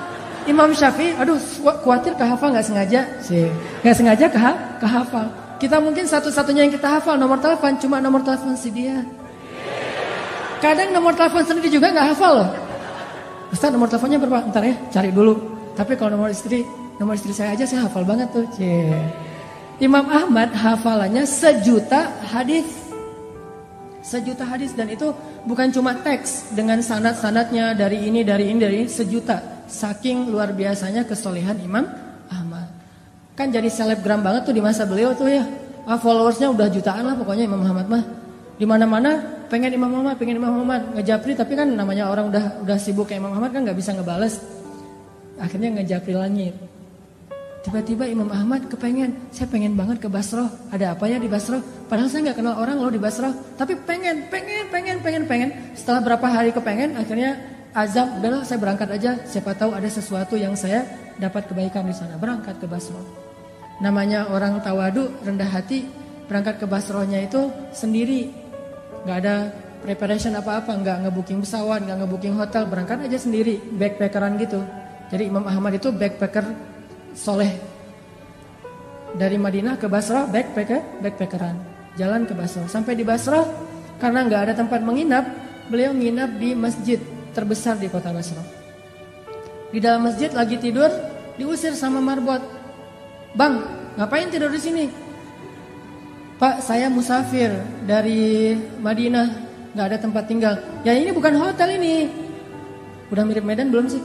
S1: Imam Syafi'i, aduh khawatir kehafal nggak sengaja. Nggak sengaja kehafal. Kita mungkin satu-satunya yang kita hafal nomor telepon, cuma nomor telepon si dia. Kadang nomor telepon sendiri juga nggak hafal loh. Ustaz nomor teleponnya berapa? Ntar ya, cari dulu. Tapi kalau nomor istri saya aja saya hafal banget tuh. Imam Ahmad hafalannya 1 juta hadis. 1 juta hadis, dan itu bukan cuma teks dengan sanad-sanadnya dari ini 1 juta. Saking luar biasanya kesolehan Imam Ahmad. Kan jadi selebgram banget tuh di masa beliau tuh ya. Followersnya udah jutaan lah pokoknya Imam Ahmad mah. Di mana-mana pengen Imam Ahmad, ngejapri, tapi kan namanya orang udah sibuk kayak Imam Ahmad kan nggak bisa ngebales. Akhirnya ngejapri langit. Tiba-tiba Imam Ahmad saya pengen banget ke Basrah. Ada apa ya di Basrah? Padahal saya nggak kenal orang loh di Basrah. Tapi pengen. Setelah berapa hari kepengen, akhirnya azam, udahlah saya berangkat aja. Siapa tahu ada sesuatu yang saya dapat kebaikan di sana. Berangkat ke Basrah. Namanya orang tawadu, rendah hati, berangkat ke Basrahnya itu sendiri. Nggak ada preparation apa-apa, nggak ngebooking pesawat, nggak ngebooking hotel, berangkat aja sendiri, backpackeran gitu. Jadi Imam Ahmad itu backpacker soleh. Dari Madinah ke Basrah backpackeran, jalan ke Basrah. Sampai di Basrah karena nggak ada tempat menginap, beliau nginap di masjid terbesar di kota Basrah. Di dalam masjid lagi tidur, diusir sama marbot. Bang, ngapain tidur di sini? Pak, saya musafir dari Madinah, nggak ada tempat tinggal. Ya ini bukan hotel ini. Udah mirip Medan belum sih?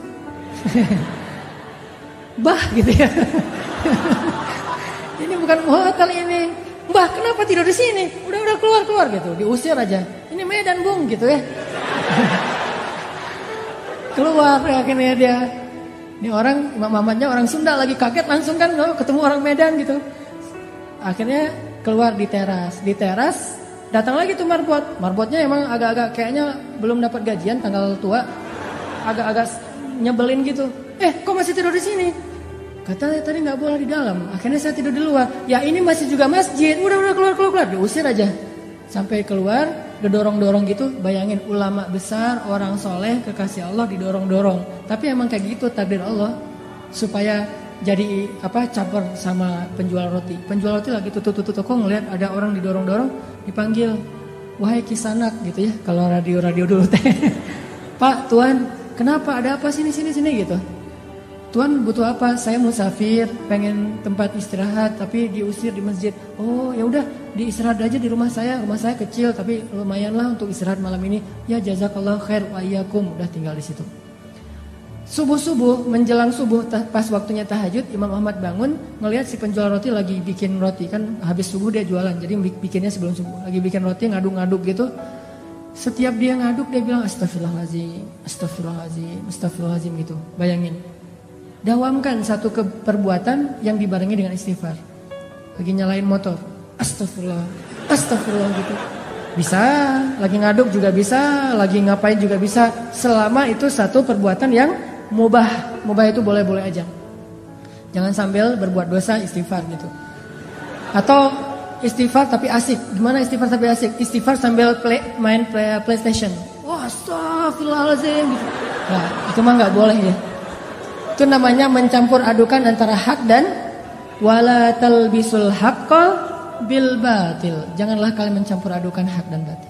S1: Bah gitu ya. Ini bukan hotel ini. Mbah, kenapa tidur di sini? Udah keluar gitu. Diusir aja. Ini Medan, Bung, gitu ya. Keluar akhirnya dia. Ini orang Imam Ahmadnya orang Sunda lagi kaget langsung kan ketemu orang Medan gitu. Akhirnya keluar di teras. Di teras datang lagi tuh marbot. Marbotnya emang agak-agak kayaknya belum dapat gajian tanggal tua. Agak-agak nyebelin gitu. Kok masih tidur di sini? Katanya tadi nggak boleh di dalam. Akhirnya saya tidur di luar. Ya ini masih juga masjid. Udah keluar. Diusir aja. Sampai keluar, didorong-dorong gitu. Bayangin ulama besar, orang soleh, kekasih Allah didorong-dorong. Tapi emang kayak gitu takdir Allah. Supaya jadi caper sama penjual roti. Penjual roti lagi tutup toko ngeliat ada orang didorong-dorong, dipanggil, wahai kisanak gitu ya. Kalau radio dulu teh. Pak, Tuan, kenapa ada apa sini gitu. Tuan butuh apa? Saya musafir, pengen tempat istirahat tapi diusir di masjid. Oh ya udah, diistirahat aja di rumah saya kecil tapi lumayanlah untuk istirahat malam ini. Ya jazakallahu khair wa iyyakum, udah tinggal di situ. Subuh-subuh, menjelang subuh pas waktunya tahajud, Imam Ahmad bangun ngelihat si penjual roti lagi bikin roti, kan habis subuh dia jualan. Jadi bikinnya sebelum subuh. Lagi bikin roti ngaduk-ngaduk gitu. Setiap dia ngaduk dia bilang astagfirullahalazim, astagfirullahalazim, astagfirullahalazim gitu. Bayangin. Dawamkan satu perbuatan yang dibarengi dengan istighfar. Lagi nyalain motor, astagfirullah, astagfirullah gitu. Bisa, lagi ngaduk juga bisa, lagi ngapain juga bisa. Selama itu satu perbuatan yang mubah. Mubah itu boleh-boleh aja. Jangan sambil berbuat dosa istighfar gitu. Atau istighfar tapi asik. Gimana istighfar tapi asik? Istighfar sambil main PlayStation. Wah, astagfirullahaladzim gitu. Nah, itu mah gak boleh ya. Itu namanya mencampur adukan antara hak dan wala talbisul haqqa bil batil. Janganlah kalian mencampur adukan hak dan batil.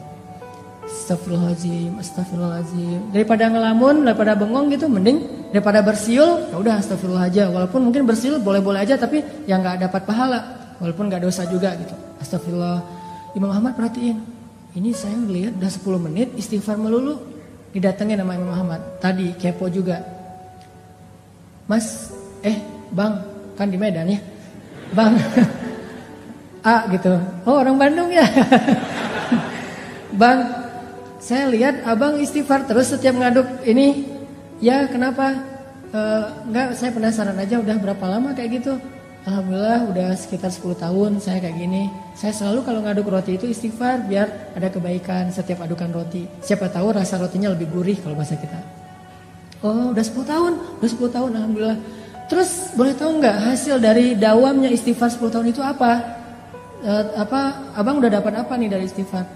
S1: Astagfirullahaladzim, astagfirullahaladzim. Daripada ngelamun, daripada bengong gitu, mending daripada bersiul, ya udah astagfirullah aja. Walaupun mungkin bersiul boleh-boleh aja, tapi yang nggak dapat pahala, walaupun nggak dosa juga gitu. Astagfirullah. Imam Ahmad perhatiin, ini saya lihat udah 10 menit istighfar melulu. Didatengin sama Imam Ahmad. Tadi kepo juga. Mas, Bang, kan di Medan ya, Bang. A gitu. Oh, orang Bandung ya. Bang, saya lihat abang istighfar terus setiap ngaduk ini. Ya kenapa? Enggak, saya penasaran aja udah berapa lama kayak gitu. Alhamdulillah udah sekitar 10 tahun saya kayak gini. Saya selalu kalau ngaduk roti itu istighfar biar ada kebaikan setiap adukan roti. Siapa tahu rasa rotinya lebih gurih kalau bahasa kita. Oh udah 10 tahun, Alhamdulillah. Terus boleh tahu nggak hasil dari dawamnya istighfar 10 tahun itu apa? Abang udah dapat apa nih dari istighfar?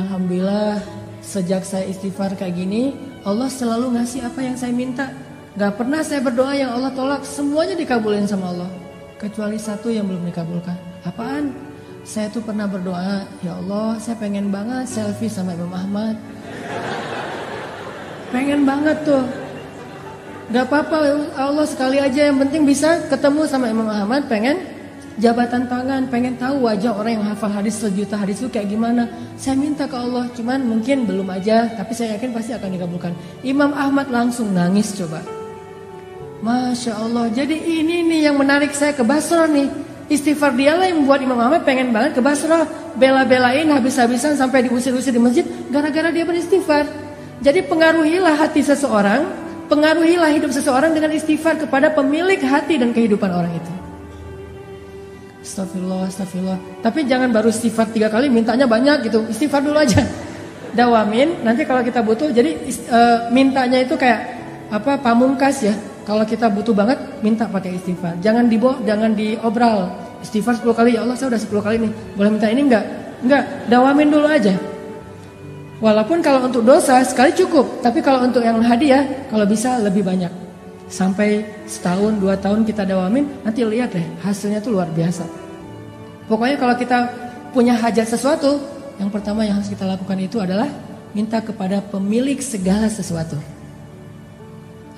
S1: Alhamdulillah sejak saya istighfar kayak gini, Allah selalu ngasih apa yang saya minta. Gak pernah saya berdoa yang Allah tolak, semuanya dikabulin sama Allah. Kecuali satu yang belum dikabulkan. Apaan? Saya tuh pernah berdoa, ya Allah saya pengen banget selfie sama Imam Ahmad. Pengen banget tuh. Gak apa-apa Allah sekali aja, yang penting bisa ketemu sama Imam Ahmad, pengen jabatan tangan, pengen tahu wajah orang yang hafal hadis sejuta hadis itu kayak gimana. Saya minta ke Allah, cuman mungkin belum aja, tapi saya yakin pasti akan dikabulkan. Imam Ahmad langsung nangis coba. Masya Allah, jadi ini nih yang menarik saya ke Basrah nih. Istighfar dialah yang membuat Imam Ahmad pengen banget ke Basrah. Bela-belain habis-habisan sampai diusir-usir di masjid gara-gara dia beristighfar. Jadi pengaruhilah hati seseorang, pengaruhilah hidup seseorang dengan istighfar kepada pemilik hati dan kehidupan orang itu. Astagfirullah, astagfirullah. Tapi jangan baru istighfar 3 kali mintanya banyak gitu. Istighfar dulu aja. Dawamin, nanti kalau kita butuh, jadi mintanya itu kayak pamungkas ya. Kalau kita butuh banget, minta pakai istighfar. Jangan diobral. Istighfar 10 kali, ya Allah saya udah 10 kali nih. Boleh minta ini enggak? Enggak, dawamin dulu aja. Walaupun kalau untuk dosa sekali cukup, tapi kalau untuk yang hadiah, kalau bisa lebih banyak. Sampai setahun, 2 tahun kita dawamin, nanti lihat deh hasilnya tuh luar biasa. Pokoknya kalau kita punya hajat sesuatu, yang pertama yang harus kita lakukan itu adalah minta kepada pemilik segala sesuatu.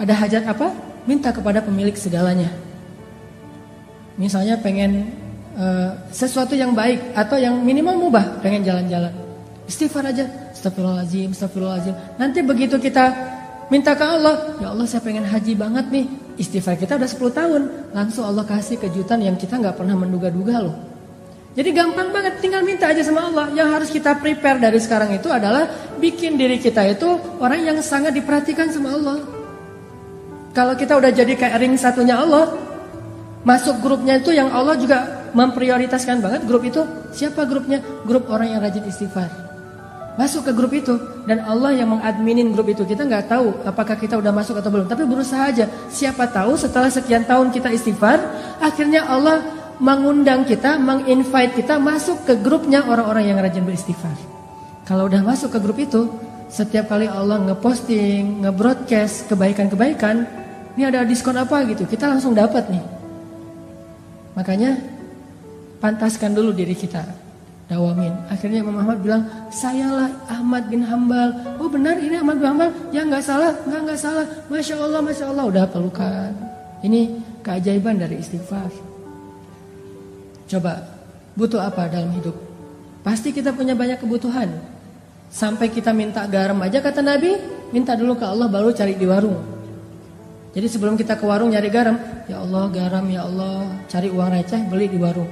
S1: Ada hajat apa? Minta kepada pemilik segalanya. Misalnya pengen sesuatu yang baik atau yang minimal mubah, pengen jalan-jalan. Istighfar aja, astagfirullahaladzim, astagfirullahaladzim. Nanti begitu kita minta ke Allah, ya Allah saya pengen haji banget nih. Istighfar kita udah 10 tahun, langsung Allah kasih kejutan yang kita gak pernah menduga-duga loh. Jadi gampang banget, tinggal minta aja sama Allah. Yang harus kita prepare dari sekarang itu adalah bikin diri kita itu orang yang sangat diperhatikan sama Allah. Kalau kita udah jadi kayak ring satunya Allah, masuk grupnya itu yang Allah juga memprioritaskan banget. Grup itu, siapa grupnya? Grup orang yang rajin istighfar. Masuk ke grup itu, dan Allah yang mengadminin grup itu. Kita nggak tahu apakah kita udah masuk atau belum, tapi berusaha aja. Siapa tahu setelah sekian tahun kita istighfar, akhirnya Allah mengundang kita, menginvite kita masuk ke grupnya orang-orang yang rajin beristighfar. Kalau udah masuk ke grup itu, setiap kali Allah ngeposting, ngebroadcast kebaikan-kebaikan, ini ada diskon apa gitu, kita langsung dapat nih. Makanya pantaskan dulu diri kita. Dawamin. Akhirnya Imam Ahmad bilang, sayalah Ahmad bin Hambal. Oh benar ini Ahmad bin Hambal? Ya nggak salah, nggak salah. Masya Allah, udah pelukan. Ini keajaiban dari istighfar. Coba, butuh apa dalam hidup? Pasti kita punya banyak kebutuhan. Sampai kita minta garam aja kata Nabi, minta dulu ke Allah baru cari di warung. Jadi sebelum kita ke warung nyari garam, ya Allah garam, ya Allah, cari uang receh beli di warung.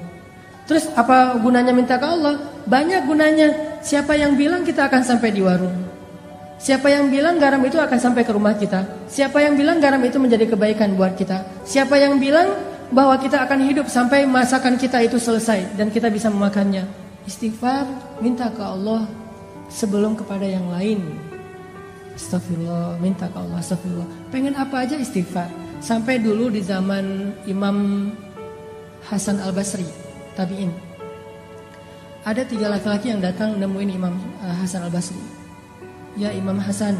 S1: Terus apa gunanya minta ke Allah? Banyak gunanya. Siapa yang bilang kita akan sampai di warung? Siapa yang bilang garam itu akan sampai ke rumah kita? Siapa yang bilang garam itu menjadi kebaikan buat kita? Siapa yang bilang bahwa kita akan hidup sampai masakan kita itu selesai dan kita bisa memakannya? Istighfar, minta ke Allah sebelum kepada yang lain. Astagfirullah, minta ke Allah, astagfirullah. Pengen apa aja istighfar. Sampai dulu di zaman Imam Hasan Al-Basri, tabi'in, ada 3 laki-laki yang datang nemuin Imam Hasan Al-Basri. Ya Imam Hasan,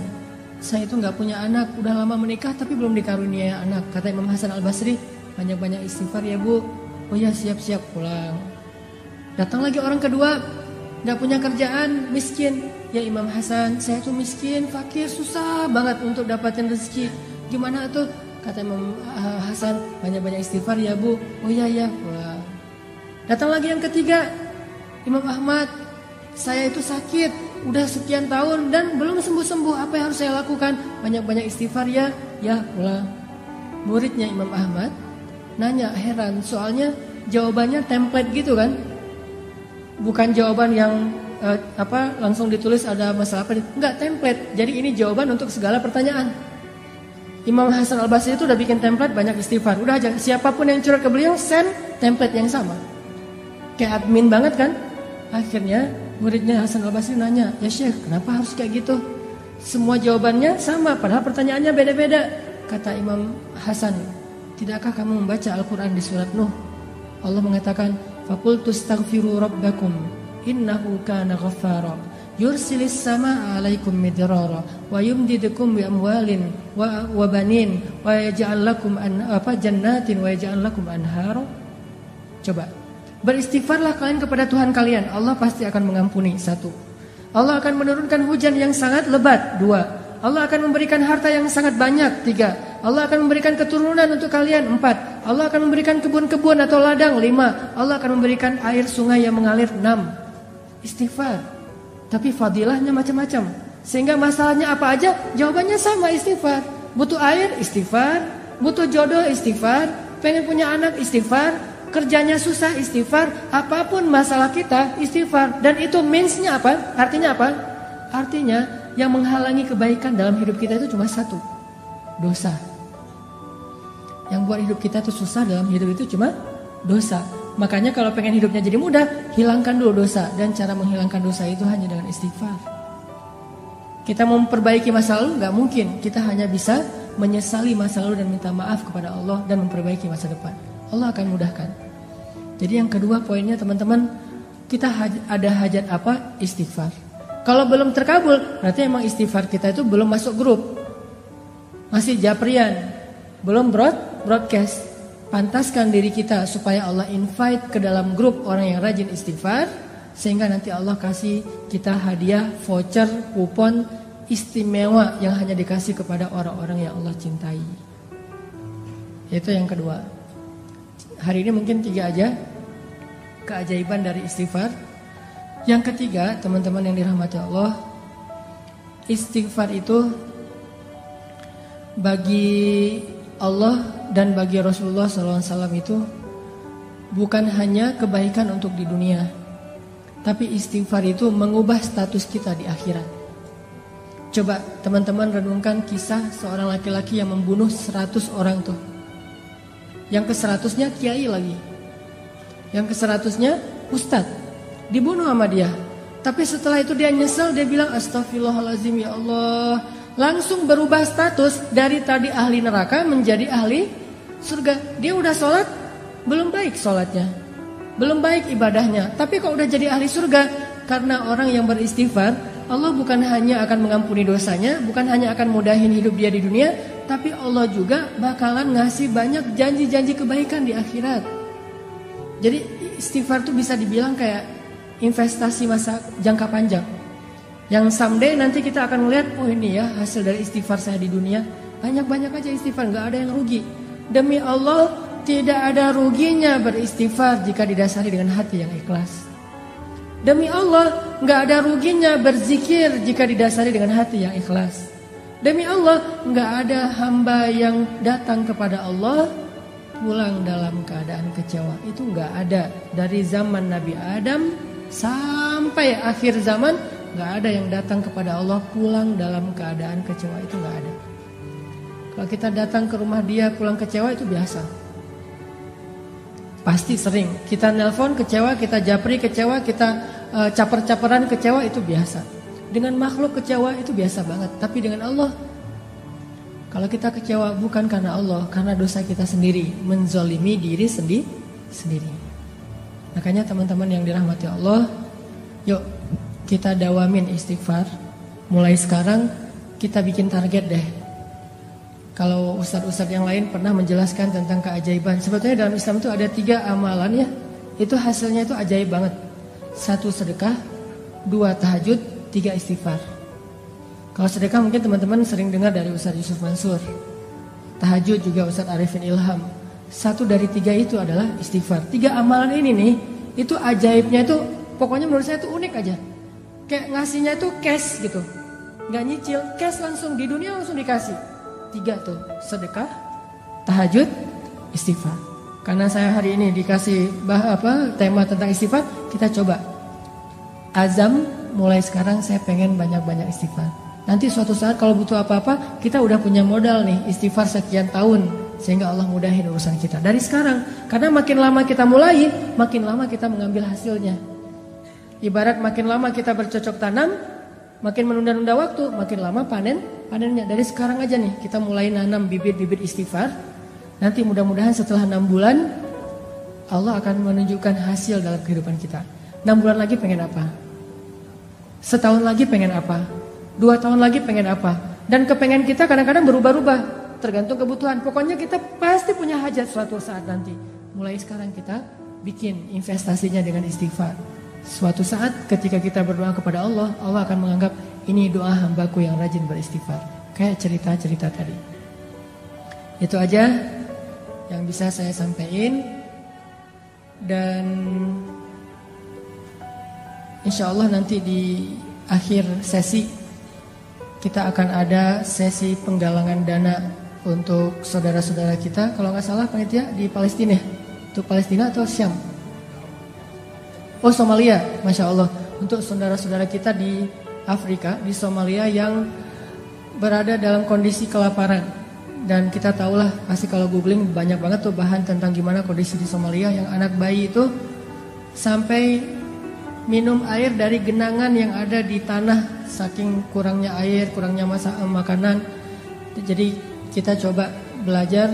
S1: saya itu gak punya anak, udah lama menikah tapi belum dikaruniai anak. Kata Imam Hasan Al-Basri, banyak-banyak istighfar ya bu. Oh ya, siap-siap, pulang. Datang lagi orang kedua, gak punya kerjaan, miskin. Ya Imam Hasan, saya tuh miskin, fakir, susah banget untuk dapatin rezeki. Gimana tuh? Kata Imam Hasan, banyak-banyak istighfar ya bu. Oh ya, pulang. Datang lagi yang ketiga, Imam Ahmad, saya itu sakit udah sekian tahun dan belum sembuh-sembuh, apa yang harus saya lakukan? Banyak-banyak istighfar ya pulang. Muridnya Imam Ahmad nanya, heran, soalnya jawabannya template gitu kan, bukan jawaban yang langsung ditulis ada masalah apa, enggak, template. Jadi ini jawaban untuk segala pertanyaan. Imam Hasan Al-Basri itu udah bikin template banyak istighfar, udah aja siapapun yang curhat ke beliau send template yang sama, kayak admin banget kan. Akhirnya muridnya Hasan Al-Basri nanya, ya Syekh, kenapa harus kayak gitu? Semua jawabannya sama, padahal pertanyaannya beda-beda. Kata Imam Hasan, tidakkah kamu membaca Al-Quran di surat Nuh? Allah mengatakan, faqultu astaghfiru rabbakum innahu kana ghaffara yursilis samaa 'alaikum midrara wa yumdidukum bi amwalin wa banin wa yaj'al lakum jannatin wa yaj'al lakum anhara. Coba, beristighfarlah kalian kepada Tuhan kalian, Allah pasti akan mengampuni. 1. Allah akan menurunkan hujan yang sangat lebat. 2. Allah akan memberikan harta yang sangat banyak. 3. Allah akan memberikan keturunan untuk kalian. 4. Allah akan memberikan kebun-kebun atau ladang. 5. Allah akan memberikan air sungai yang mengalir. 6. Istighfar. Tapi fadilahnya macam-macam. Sehingga masalahnya apa aja, jawabannya sama, istighfar. Butuh air, istighfar. Butuh jodoh, istighfar. Pengen punya anak, istighfar. Kerjanya susah, istighfar. Apapun masalah kita, istighfar. Dan itu means-nya apa? Artinya apa? Artinya yang menghalangi kebaikan dalam hidup kita itu cuma 1, dosa. Yang buat hidup kita itu susah dalam hidup itu cuma dosa. Makanya kalau pengen hidupnya jadi mudah, hilangkan dulu dosa. Dan cara menghilangkan dosa itu hanya dengan istighfar. Kita mau memperbaiki masa lalu gak mungkin. Kita hanya bisa menyesali masa lalu dan minta maaf kepada Allah dan memperbaiki masa depan. Allah akan mudahkan. Jadi yang kedua poinnya teman-teman, kita ada hajat apa? Istighfar. Kalau belum terkabul, berarti emang istighfar kita itu belum masuk grup. Masih japrian, belum broadcast. Pantaskan diri kita supaya Allah invite ke dalam grup orang yang rajin istighfar, sehingga nanti Allah kasih kita hadiah, voucher, kupon istimewa yang hanya dikasih kepada orang-orang yang Allah cintai. Itu yang kedua. Hari ini mungkin 3 aja keajaiban dari istighfar. Yang ketiga, teman-teman yang dirahmati Allah, istighfar itu bagi Allah dan bagi Rasulullah SAW itu bukan hanya kebaikan untuk di dunia, tapi istighfar itu mengubah status kita di akhirat. Coba teman-teman renungkan kisah seorang laki-laki yang membunuh 100 orang tuh. Yang ke-100-nya kiai lagi. Yang ke-100-nya ustadz. Dibunuh sama dia. Tapi setelah itu dia nyesel, dia bilang astagfirullahaladzim ya Allah. Langsung berubah status dari tadi ahli neraka menjadi ahli surga. Dia udah sholat, belum baik sholatnya, belum baik ibadahnya, tapi kok udah jadi ahli surga. Karena orang yang beristighfar, Allah bukan hanya akan mengampuni dosanya, bukan hanya akan mudahin hidup dia di dunia, tapi Allah juga bakalan ngasih banyak janji-janji kebaikan di akhirat. Jadi istighfar tuh bisa dibilang kayak investasi masa jangka panjang, yang someday nanti kita akan melihat, oh ini ya hasil dari istighfar saya di dunia. Banyak-banyak aja istighfar, gak ada yang rugi. Demi Allah, tidak ada ruginya beristighfar jika didasari dengan hati yang ikhlas. Demi Allah, nggak ada ruginya berzikir jika didasari dengan hati yang ikhlas. Demi Allah, nggak ada hamba yang datang kepada Allah pulang dalam keadaan kecewa. Itu nggak ada. Dari zaman Nabi Adam sampai akhir zaman, nggak ada yang datang kepada Allah pulang dalam keadaan kecewa. Itu nggak ada. Kalau kita datang ke rumah dia pulang kecewa, itu biasa. Pasti sering. Kita nelpon kecewa, kita japri kecewa, kita caper-caperan kecewa, itu biasa. Dengan makhluk kecewa itu biasa banget. Tapi dengan Allah, kalau kita kecewa bukan karena Allah, karena dosa kita sendiri, menzolimi diri sendiri. Makanya teman-teman yang dirahmati Allah, yuk kita dawamin istighfar. Mulai sekarang kita bikin target deh. Kalau ustadz-ustadz yang lain pernah menjelaskan tentang keajaiban. Sebetulnya dalam Islam itu ada 3 amalan ya. Itu hasilnya itu ajaib banget. 1 sedekah, 2 tahajud, 3 istighfar. Kalau sedekah mungkin teman-teman sering dengar dari Ustadz Yusuf Mansur. Tahajud juga Ustadz Arifin Ilham. 1 dari 3 itu adalah istighfar. 3 amalan ini nih, itu ajaibnya itu pokoknya menurut saya itu unik aja. Kayak ngasihnya itu cash gitu. Gak nyicil, cash langsung di dunia langsung dikasih. 3 tuh, sedekah, tahajud, istighfar. Karena saya hari ini dikasih tema tentang istighfar, kita coba azam mulai sekarang saya pengen banyak-banyak istighfar. Nanti suatu saat kalau butuh apa-apa, kita udah punya modal nih, istighfar sekian tahun, sehingga Allah mudahin urusan kita dari sekarang. Karena makin lama kita mulai, makin lama kita mengambil hasilnya. Ibarat makin lama kita bercocok tanam, makin menunda-nunda waktu, makin lama panennya. Dari sekarang aja nih kita mulai nanam bibit-bibit istighfar. Nanti mudah-mudahan setelah 6 bulan Allah akan menunjukkan hasil dalam kehidupan kita. 6 bulan lagi pengen apa? Setahun lagi pengen apa? 2 tahun lagi pengen apa? Dan kepengen kita kadang-kadang berubah-ubah, tergantung kebutuhan. Pokoknya kita pasti punya hajat suatu saat nanti. Mulai sekarang kita bikin investasinya dengan istighfar. Suatu saat ketika kita berdoa kepada Allah, Allah akan menganggap ini doa hambaku yang rajin beristighfar. Kayak cerita-cerita tadi. Itu aja yang bisa saya sampaikan. Dan insya Allah nanti di akhir sesi kita akan ada sesi penggalangan dana untuk saudara-saudara kita. Kalau nggak salah panitia di Palestina. Untuk Palestina atau Syam? Oh, Somalia, Masya Allah. Untuk saudara-saudara kita di Afrika, di Somalia yang berada dalam kondisi kelaparan. Dan kita tahulah, pasti kalau googling banyak banget tuh bahan tentang gimana kondisi di Somalia. Yang anak bayi itu sampai minum air dari genangan yang ada di tanah, saking kurangnya air, kurangnya makanan. Jadi kita coba belajar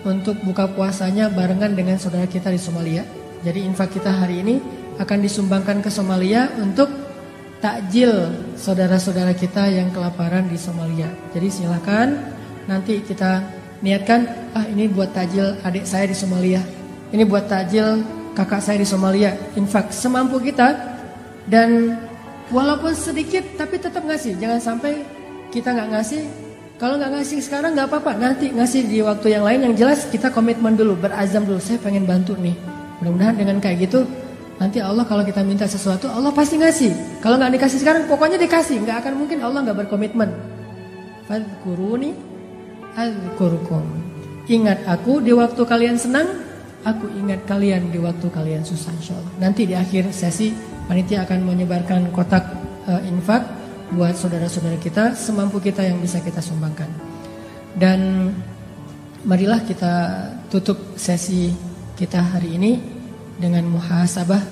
S1: untuk buka puasanya barengan dengan saudara kita di Somalia. Jadi infak kita hari ini akan disumbangkan ke Somalia untuk takjil saudara-saudara kita yang kelaparan di Somalia. Jadi silakan nanti kita niatkan, ini buat takjil adik saya di Somalia, ini buat takjil kakak saya di Somalia. Infak semampu kita, dan walaupun sedikit tapi tetap ngasih. Jangan sampai kita nggak ngasih. Kalau nggak ngasih sekarang nggak apa-apa, nanti ngasih di waktu yang lain. Yang jelas kita komitmen dulu, berazam dulu, saya pengen bantu nih. Mudah-mudahan dengan kayak gitu nanti Allah kalau kita minta sesuatu, Allah pasti ngasih. Kalau nggak dikasih sekarang, pokoknya dikasih. Nggak akan mungkin Allah nggak berkomitmen. Fadhkuruni azkurkum. Ingat aku di waktu kalian senang, aku ingat kalian di waktu kalian susah, insyaallah. Nanti di akhir sesi panitia akan menyebarkan kotak infak buat saudara-saudara kita semampu kita yang bisa kita sumbangkan. Dan marilah kita tutup sesi kita hari ini dengan muhasabah,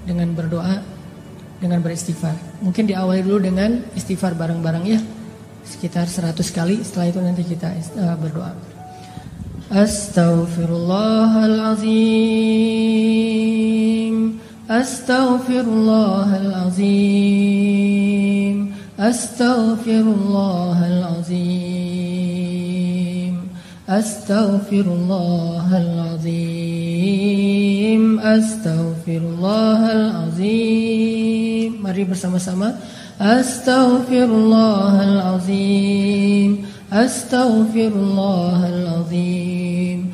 S1: dengan berdoa, dengan beristighfar. Mungkin diawali dulu dengan istighfar bareng-bareng ya. Sekitar 100 kali, setelah itu nanti kita berdoa. Astaghfirullahalazim, astaghfirullahalazim, astaghfirullahalazim, astaghfirullahalazim, astaghfirullahalazim. Mari bersama-sama. Astaghfirullahalazim, astaghfirullahalazim,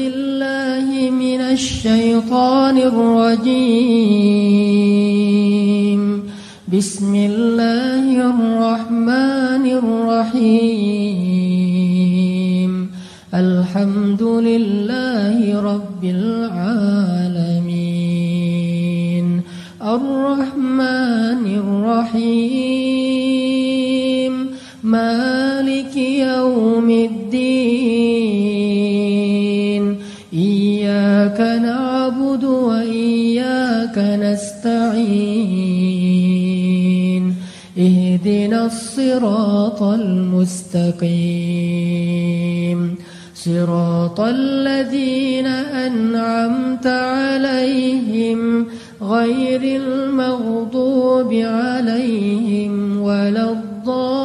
S1: بالله من الشيطان الرجيم. بسم الله الرحمن الرحيم. الحمد لله رب العالمين. الرحمن الرحيم. مالك يوم الدين. إياك نعبد وإياك نستعين. اهدنا الصراط المستقيم. صراط الذين أنعمت عليهم غير المغضوب عليهم ولا الضالين.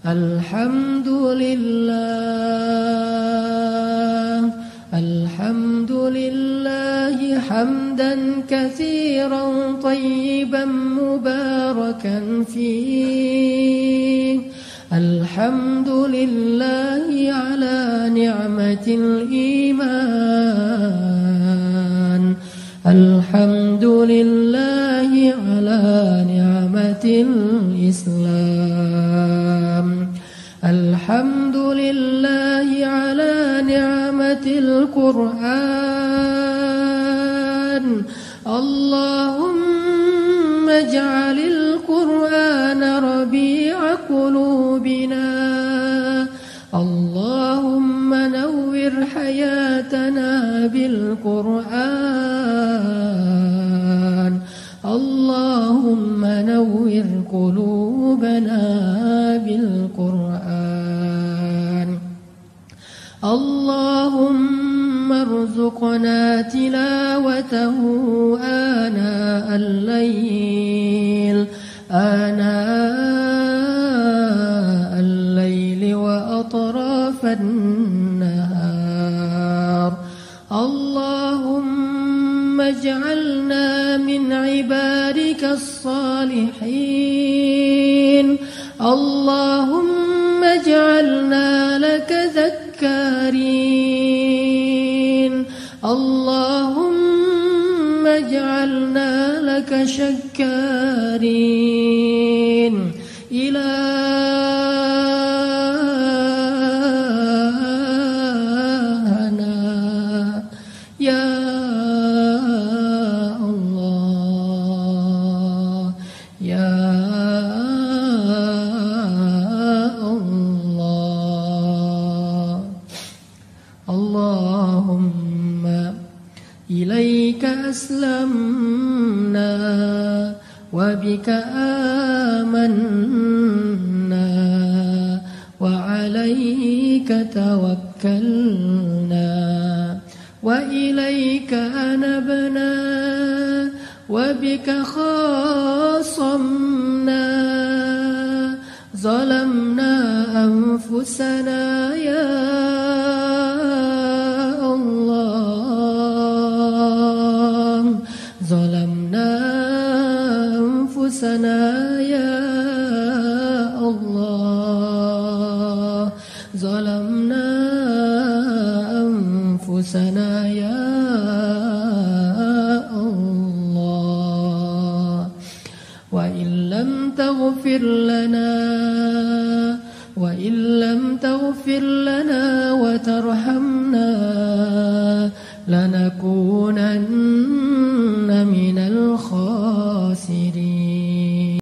S1: الحمد لله حمدا كثيرا طيبا مباركا فيه. الحمد لله على نعمة الإيمان. الحمد لله على نعمة الإسلام. الحمد لله على نعمة القرآن. اللهم اجعل القرآن ربيع قلوبنا. اللهم نور حياتنا بالقرآن. اللهم نور قلوبنا بالقرآن. اللهم ارزقنا تلاوته آناء الليل وأطراف النهار. اللهم اجعلنا من عبادك الصالحين. اللهم اجعلنا لك ذكارين. اللهم اجعلنا لك شكارين. إلهنا يا الله يا الله. اللهم إليك أسلمنا وبك آمنا وعليك توكلنا وإليك أنبنا وبك خاصمنا. ظلمنا أنفسنا يا الله. ظلمنا أنفسنا يا الله. ظلمنا أنفسنا يا الله. وإن لم تغفر لنا